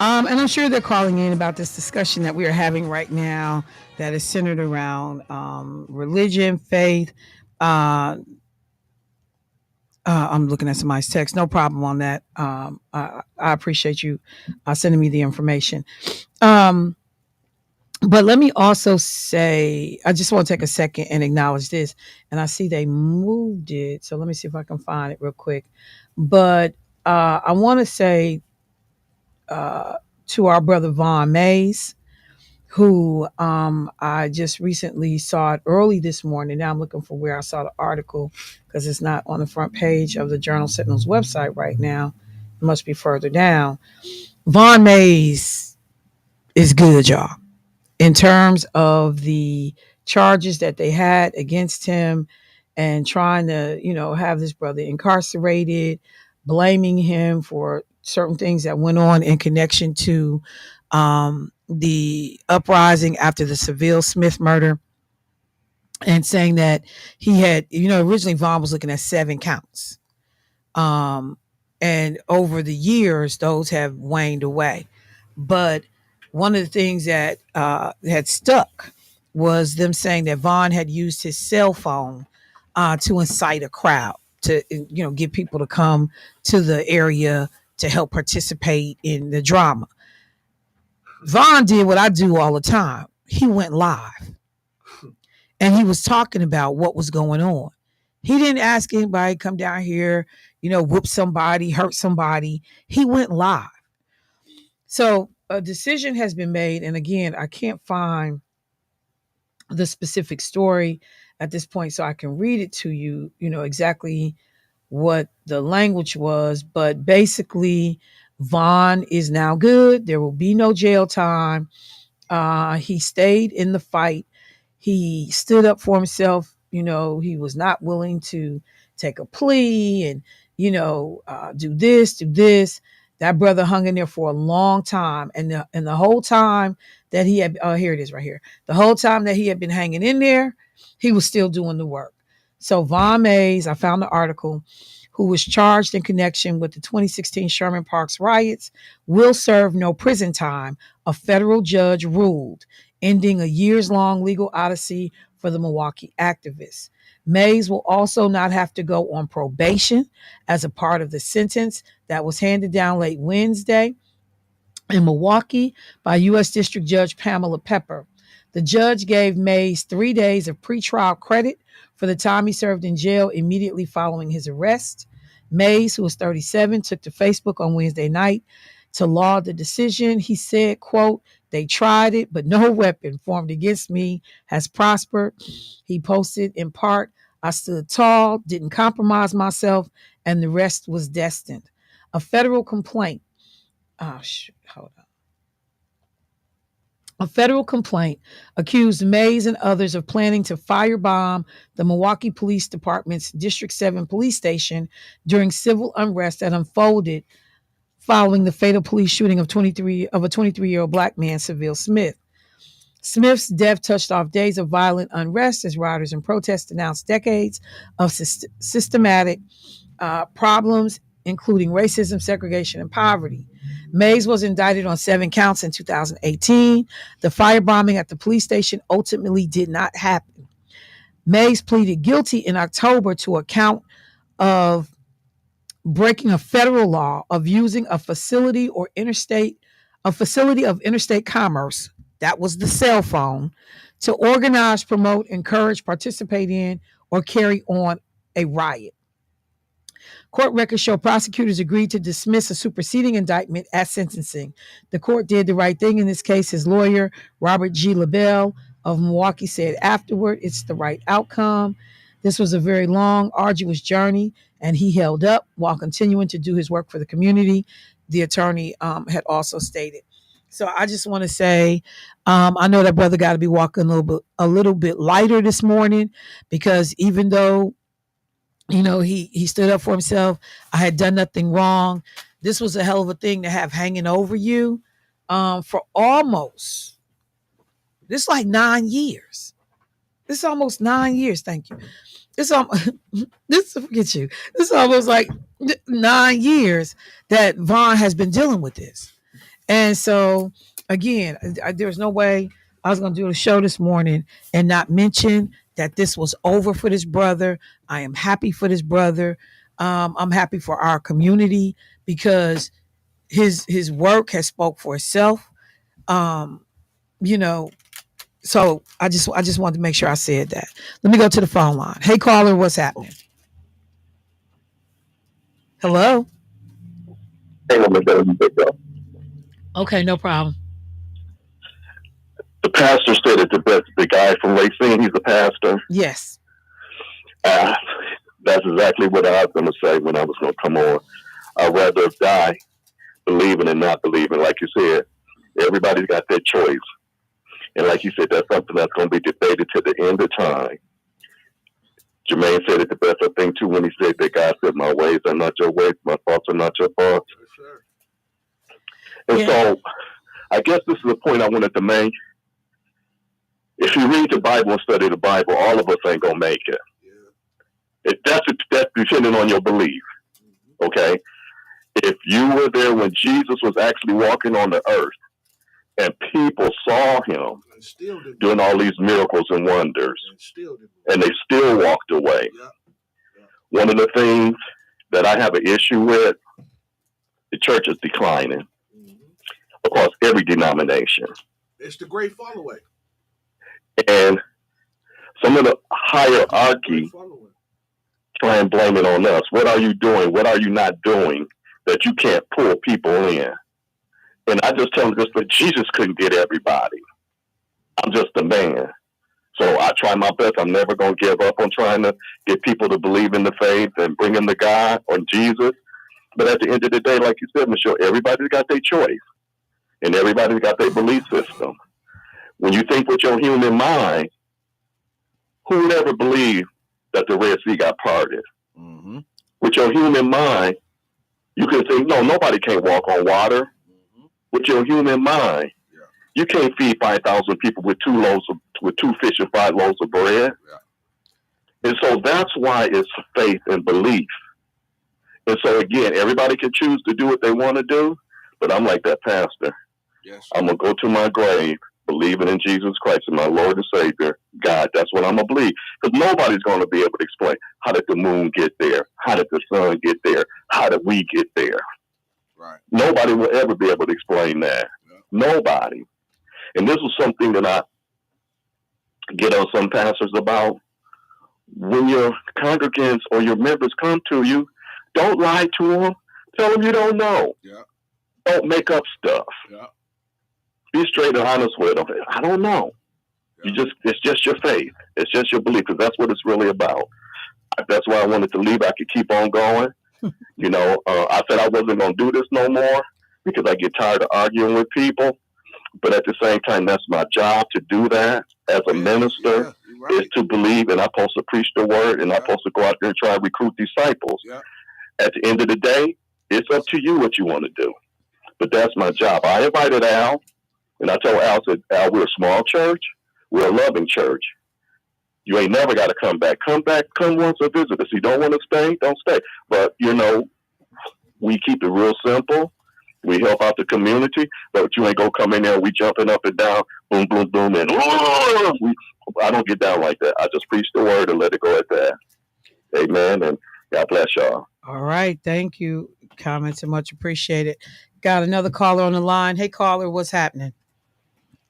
and I'm sure they're calling in about this discussion that we are having right now that is centered around religion, faith. I'm looking at somebody's text. No problem on that. I appreciate you sending me the information. But let me also say, I just want to take a second and acknowledge this. And I see they moved it. So let me see if I can find it real quick. But I want to say to our brother Vaughn Mays, who I just recently saw it early this morning. Now I'm looking for where I saw the article because it's not on the front page of the Journal Sentinel's website right now. It must be further down. Vaughn Mays is good, y'all, in terms of the charges that they had against him and trying to, have this brother incarcerated, blaming him for certain things that went on in connection to the uprising after the Seville Smith murder, and saying that he had, originally Vaughn was looking at 7 counts. And over the years, those have waned away. But one of the things that had stuck was them saying that Vaughn had used his cell phone to incite a crowd, to get people to come to the area to help participate in the drama. Vaughn did what I do all the time. He went live and he was talking about what was going on. He didn't ask anybody to come down here, whoop somebody, hurt somebody. He went live. So a decision has been made. And again, I can't find the specific story at this point so I can read it to you, exactly what the language was. But basically, Vaughn is now good. There will be no jail time. He stayed in the fight. He stood up for himself. He was not willing to take a plea and, do this. That brother hung in there for a long time. And the whole time that he had, here it is right here. The whole time that he had been hanging in there, he was still doing the work. So Vaughn Mays, I found the article, who was charged in connection with the 2016 Sherman Parks riots, will serve no prison time, a federal judge ruled, ending a years-long legal odyssey for the Milwaukee activists. Mays will also not have to go on probation as a part of the sentence that was handed down late Wednesday in Milwaukee by U.S. District Judge Pamela Pepper. The judge gave Mays 3 days of pretrial credit for the time he served in jail immediately following his arrest. Mays, who was 37, took to Facebook on Wednesday night to laud the decision. He said, quote, "They tried it, but no weapon formed against me has prospered." He posted in part, "I stood tall, didn't compromise myself, and the rest was destined." A federal complaint. Hold on. A federal complaint accused Mays and others of planning to firebomb the Milwaukee Police Department's District 7 police station during civil unrest that unfolded following the fatal police shooting of a 23-year-old black man, Seville Smith. Smith's death touched off days of violent unrest as rioters and protests denounced decades of systematic problems, including racism, segregation, and poverty. Mays was indicted on 7 counts in 2018. The firebombing at the police station ultimately did not happen. Mays pleaded guilty in October to a count of breaking a federal law of using a facility of interstate commerce, that was the cell phone, to organize, promote, encourage, participate in, or carry on a riot. Court records show prosecutors agreed to dismiss a superseding indictment at sentencing. The court did the right thing in this case. His lawyer, Robert G. LaBelle of Milwaukee, said afterward, "It's the right outcome. This was a very long, arduous journey, and he held up while continuing to do his work for the community," the attorney had also stated. So I just want to say, I know that brother got to be walking a little bit lighter this morning, because even though he stood up for himself, I had done nothing wrong, this was a hell of a thing to have hanging over you for almost, this like 9 years. This is almost 9 years. Thank you. Forget you. This is almost like 9 years that Vaughn has been dealing with this. And so, again, there was no way I was going to do a show this morning and not mention that this was over for this brother. I am happy for this brother. I'm happy for our community because his work has spoke for itself. You know, so I just wanted to make sure I said that. Let me go to the phone line. Hey, caller, what's happening? Hello? Okay, no problem. The pastor said it the best. The guy from Racine, he's a pastor. Yes. That's exactly what I was going to say when I was going to come on. I'd rather die believing and not believing. Like you said, everybody's got their choice. And like you said, that's something that's going to be debated to the end of time. Jermaine said it the best, I think, too, when he said that God said, my ways are not your ways, my thoughts are not your thoughts. Sure. And so I guess this is a point I wanted to make. If you read the Bible and study the Bible, all of us ain't going to make it. Yeah. That's depending on your belief. Okay? If you were there when Jesus was actually walking on the earth and people saw him doing all these miracles and wonders, and they still walked away. Yeah. Yeah. One of the things that I have an issue with, the church is declining across every denomination. It's the great fall away. And some of the hierarchy try and blame it on us. What are you doing? What are you not doing that you can't pull people in? And I just tell them this, that Jesus couldn't get everybody. I'm just a man. So I try my best. I'm never going to give up on trying to get people to believe in the faith and bring them to God or Jesus. But at the end of the day, like you said, Michelle, everybody's got their choice. And everybody's got their belief system. When you think with your human mind, who would ever believe that the Red Sea got parted? Mm-hmm. With your human mind, you can think, no, nobody can walk on water. Mm-hmm. With your human mind, you can't feed 5,000 people with 2 fish and 5 loaves of bread. Yeah. And so that's why it's faith and belief. And so again, everybody can choose to do what they want to do, but I'm like that pastor. Yes. I'm going to go to my grave believing in Jesus Christ and my Lord and Savior, God. That's what I'm going to believe. Because nobody's going to be able to explain, how did the moon get there? How did the sun get there? How did we get there? Right. Nobody will ever be able to explain that. Yeah. Nobody. And this was something that I get on some pastors about. When your congregants or your members come to you, don't lie to them. Tell them you don't know. Yeah. Don't make up stuff. Yeah. Be straight and honest with them. I don't know. Yeah. It's just your faith. It's just your belief, because that's what it's really about. That's why I wanted to leave. I could keep on going. You know, I said I wasn't going to do this no more because I get tired of arguing with people. But at the same time, that's my job to do that as a minister, is to believe, and I'm supposed to preach the word, and I'm supposed to go out there and try to recruit disciples. Yeah. At the end of the day, it's up to you what you want to do. But that's my job. I invited Al, and I told Al, Al, we're a small church. We're a loving church. You ain't never got to come back. Come back, come once or visit us. You don't want to stay, don't stay. But, you know, we keep it real simple. We help out the community, but you ain't gonna come in there. We jumping up and down, boom, boom, boom, and I don't get down like that. I just preach the word and let it go at that. Amen, and God bless y'all. All right, thank you. Comments are much appreciated. Got another caller on the line. Hey, caller, what's happening?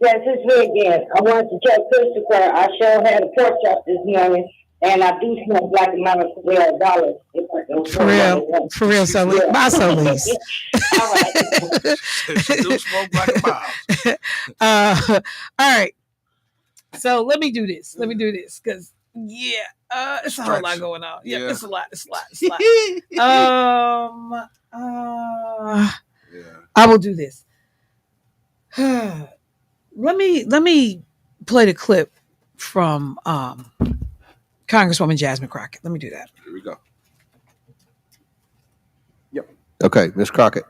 Yes, it's me again. I wanted to tell Christopher I sure had a pork chop this morning. And I do smoke black and mama for $12. For real, Solis. Yeah. Bye, Solis. All right. She do smoke black and miles. All right. So let me do this. Because, it's a whole lot going on. Yeah, it's a lot. I will do this. Let me play the clip from Congresswoman Jasmine Crockett. Let me do that. Here we go. Yep. Okay, Ms. Crockett.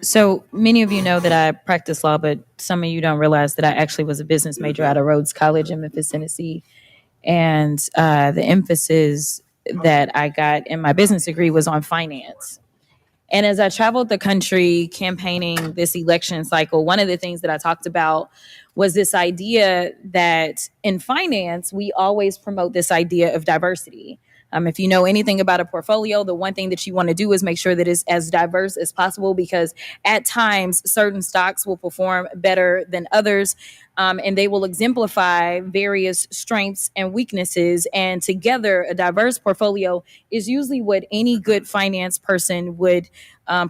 So many of you know that I practice law, but some of you don't realize that I actually was a business major out of Rhodes College in Memphis, Tennessee. And the emphasis that I got in my business degree was on finance. And as I traveled the country campaigning this election cycle, one of the things that I talked about was this idea that in finance, we always promote this idea of diversity. If you know anything about a portfolio, the one thing that you want to do is make sure that it's as diverse as possible, because at times certain stocks will perform better than others, and they will exemplify various strengths and weaknesses. And together, a diverse portfolio is usually what any good finance person would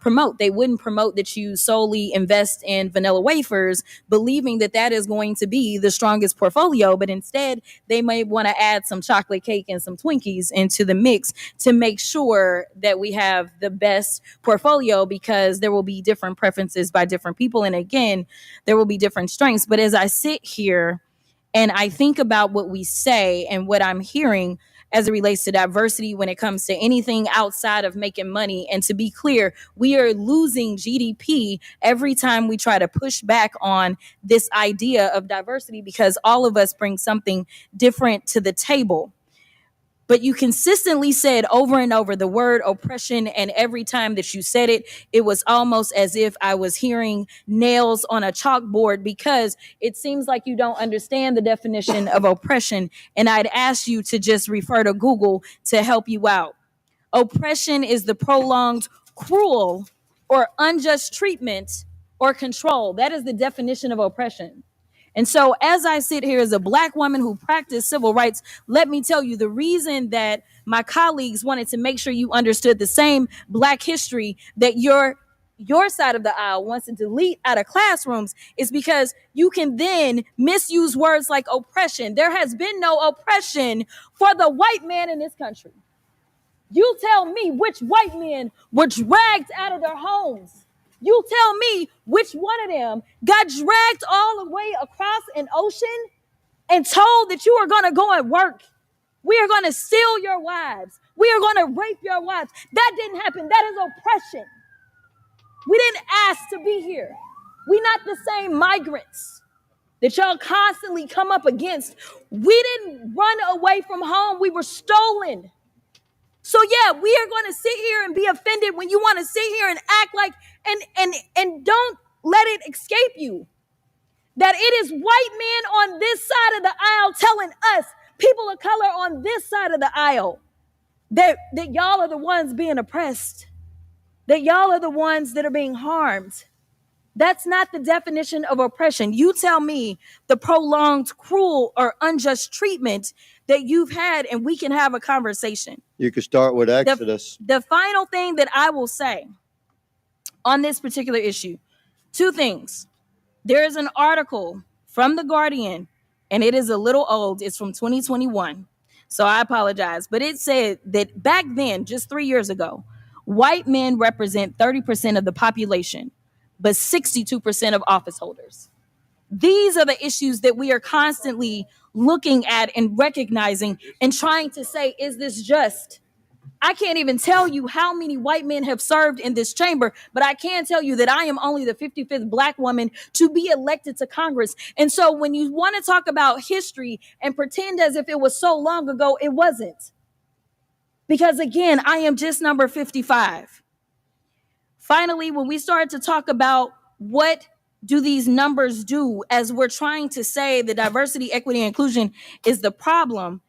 promote. They wouldn't promote that you solely invest in vanilla wafers, believing that that is going to be the strongest portfolio, but instead they may want to add some chocolate cake and some Twinkies into the mix to make sure that we have the best portfolio, because there will be different preferences by different people. And again, there will be different strengths. But as I sit here and I think about what we say and what I'm hearing as it relates to diversity when it comes to anything outside of making money. And to be clear, we are losing GDP every time we try to push back on this idea of diversity, because all of us bring something different to the table. But you consistently said over and over the word oppression, and every time that you said it, it was almost as if I was hearing nails on a chalkboard, because it seems like you don't understand the definition of oppression. And I'd ask you to just refer to Google to help you out. Oppression is the prolonged, cruel, or unjust treatment or control. That is the definition of oppression. And so as I sit here as a Black woman who practiced civil rights, let me tell you, the reason that my colleagues wanted to make sure you understood the same Black history that your side of the aisle wants to delete out of classrooms is because you can then misuse words like oppression. There has been no oppression for the white man in this country. You tell me which white men were dragged out of their homes. You tell me which one of them got dragged all the way across an ocean and told that you are going to go and work. We are going to steal your wives. We are going to rape your wives. That didn't happen. That is oppression. We didn't ask to be here. We're not the same migrants that y'all constantly come up against. We didn't run away from home. We were stolen. So yeah, we are going to sit here and be offended when you want to sit here and act like, and don't let it escape you that it is white men on this side of the aisle telling us, people of color on this side of the aisle, that y'all are the ones being oppressed, that y'all are the ones that are being harmed. That's not the definition of oppression. You tell me the prolonged, cruel, or unjust treatment that you've had, and we can have a conversation. You could start with Exodus. The final thing that I will say on this particular issue, two things. There is an article from The Guardian, and it is a little old. It's from 2021. So I apologize. But it said that back then, just 3 years ago, white men represent 30% of the population, but 62% of office holders. These are the issues that we are constantly looking at and recognizing and trying to say, is this just? I can't even tell you how many white men have served in this chamber, but I can tell you that I am only the 55th Black woman to be elected to Congress. And so when you want to talk about history and pretend as if it was so long ago, it wasn't. Because again, I am just number 55. Finally, when we start to talk about what do these numbers do, as we're trying to say that diversity, equity, and inclusion is the problem,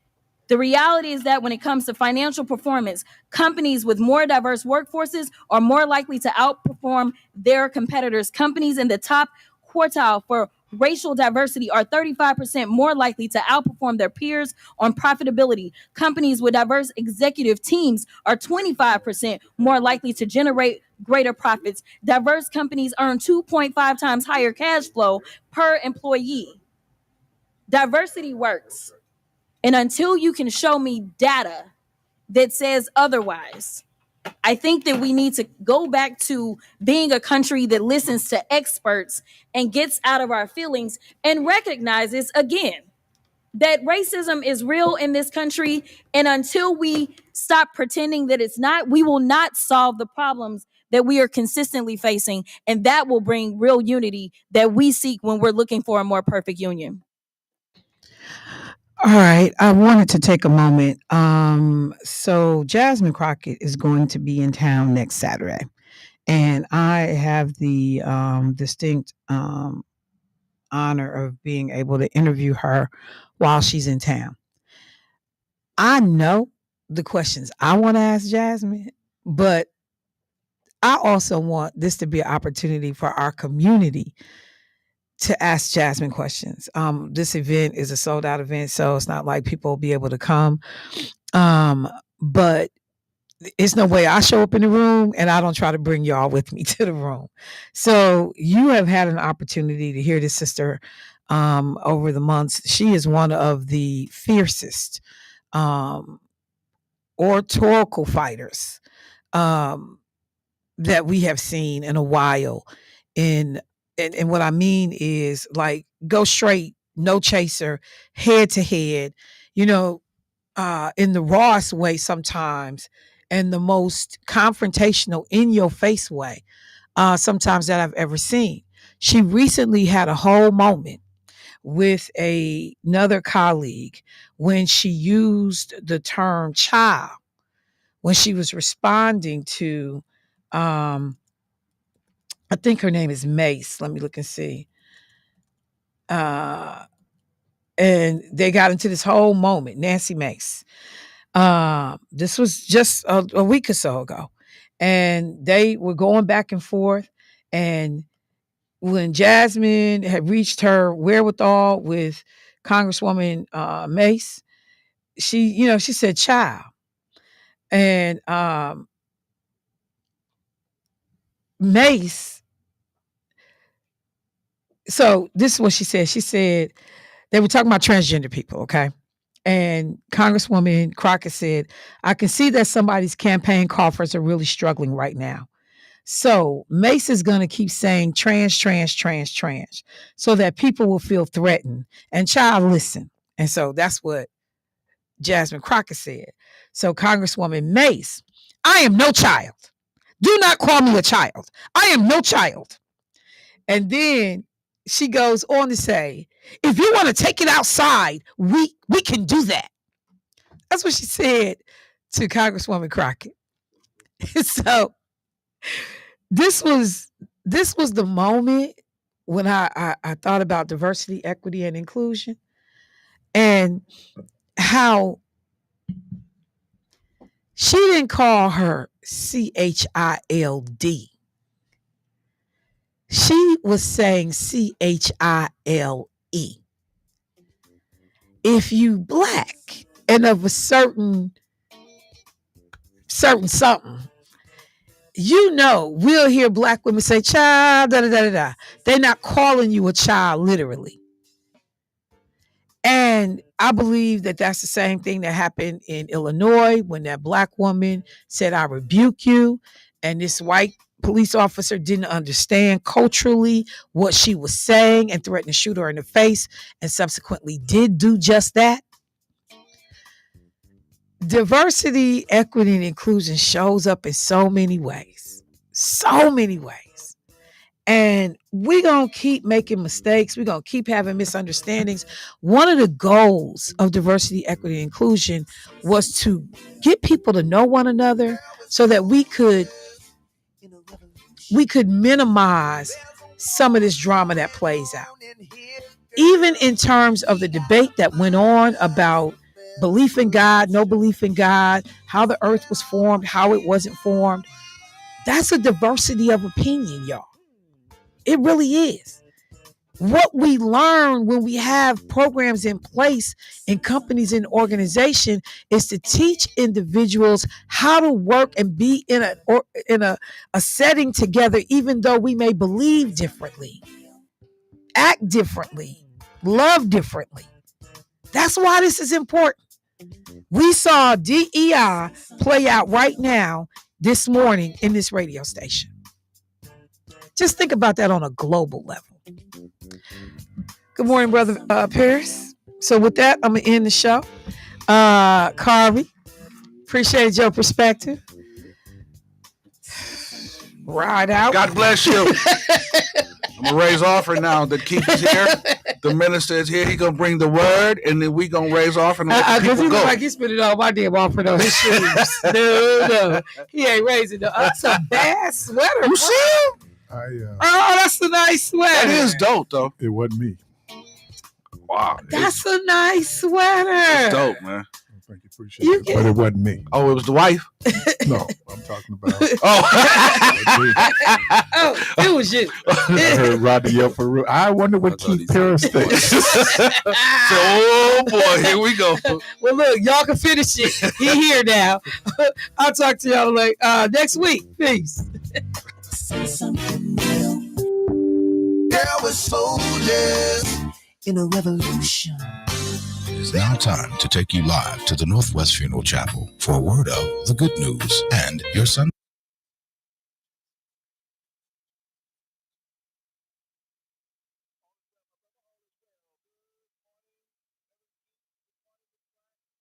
the reality is that when it comes to financial performance, companies with more diverse workforces are more likely to outperform their competitors. Companies in the top quartile for racial diversity are 35% more likely to outperform their peers on profitability. Companies with diverse executive teams are 25% more likely to generate greater profits. Diverse companies earn 2.5 times higher cash flow per employee. Diversity works. And until you can show me data that says otherwise, I think that we need to go back to being a country that listens to experts and gets out of our feelings and recognizes, again, that racism is real in this country. And until we stop pretending that it's not, we will not solve the problems that we are consistently facing. And that will bring real unity that we seek when we're looking for a more perfect union. All right. I wanted to take a moment. So Jasmine Crockett is going to be in town next Saturday. And I have the distinct honor of being able to interview her while she's in town. I know the questions I want to ask Jasmine, but I also want this to be an opportunity for our community to ask Jasmine questions. This event is a sold out event, so it's not like people will be able to come. But it's no way I show up in the room and I don't try to bring y'all with me to the room. So you have had an opportunity to hear this sister over the months. She is one of the fiercest oratorical fighters that we have seen in a while. And what I mean is like go straight, no chaser, head to head, in the rawest way sometimes, and the most confrontational, in your face way sometimes that I've ever seen. She recently had a whole moment with another colleague when she used the term child, when she was responding to, I think her name is Mace. Let me look and see. And they got into this whole moment, Nancy Mace. This was just a week or so ago. And they were going back and forth. And when Jasmine had reached her wherewithal with Congresswoman Mace, she said child. And Mace, so this is what she said. She said they were talking about transgender people, okay? And Congresswoman Crockett said, I can see that somebody's campaign coffers are really struggling right now. So Mace is going to keep saying trans, so that people will feel threatened. And child, listen. And so that's what Jasmine Crockett said. So Congresswoman Mace, I am no child. Do not call me a child. I am no child. And then she goes on to say, if you want to take it outside, we can do that. That's what she said to Congresswoman Crockett. So this was the moment when I thought about diversity, equity, and inclusion, and how she didn't call her CHILD. She was saying CHILE. If you black and of a certain something, we'll hear black women say child, da da da da. They're not calling you a child literally. And I believe that that's the same thing that happened in Illinois when that black woman said, I rebuke you. And this white police officer didn't understand culturally what she was saying and threatened to shoot her in the face, and subsequently did do just that. Diversity, equity, and inclusion shows up in so many ways. And we're going to keep making mistakes. We're going to keep having misunderstandings. One of the goals of diversity, equity, and inclusion was to get people to know one another so that we could minimize some of this drama that plays out. Even in terms of the debate that went on about belief in God, no belief in God, how the earth was formed, how it wasn't formed. That's a diversity of opinion, y'all. It really is. What we learn when we have programs in place in companies and organizations is to teach individuals how to work and be in a setting together, even though we may believe differently, act differently, love differently. That's why this is important. We saw DEI play out right now this morning in this radio station. Just think about that on a global level. Good morning, Brother Paris. So with that, I'm going to end the show. Carvey, Appreciate your perspective. Ride out. God bless you. I'm gonna raise offering now. The keeper's here. The minister is here. He gonna bring the word, and then we gonna raise offering and let the people go. Like he spent it all my damn offering on his shoes. No, he ain't raising the. That's a bad sweater. You see him? Oh, that's a nice sweater. That is dope, though. It wasn't me. Wow, that's a nice sweater. It's dope, man. Thank you, appreciate it. But it wasn't me. Oh, it was the wife? No, I'm talking about. Oh, it was you. I heard Rodney yell for real. I wonder what Keith Paris thinks. Oh boy, here we go. Well, look, y'all can finish it. He here now. I'll talk to y'all like next week. Peace. Say something real. There were soldiers in a revolution. It is now time to take you live to the Northwest Funeral Chapel for a word of the good news and your son.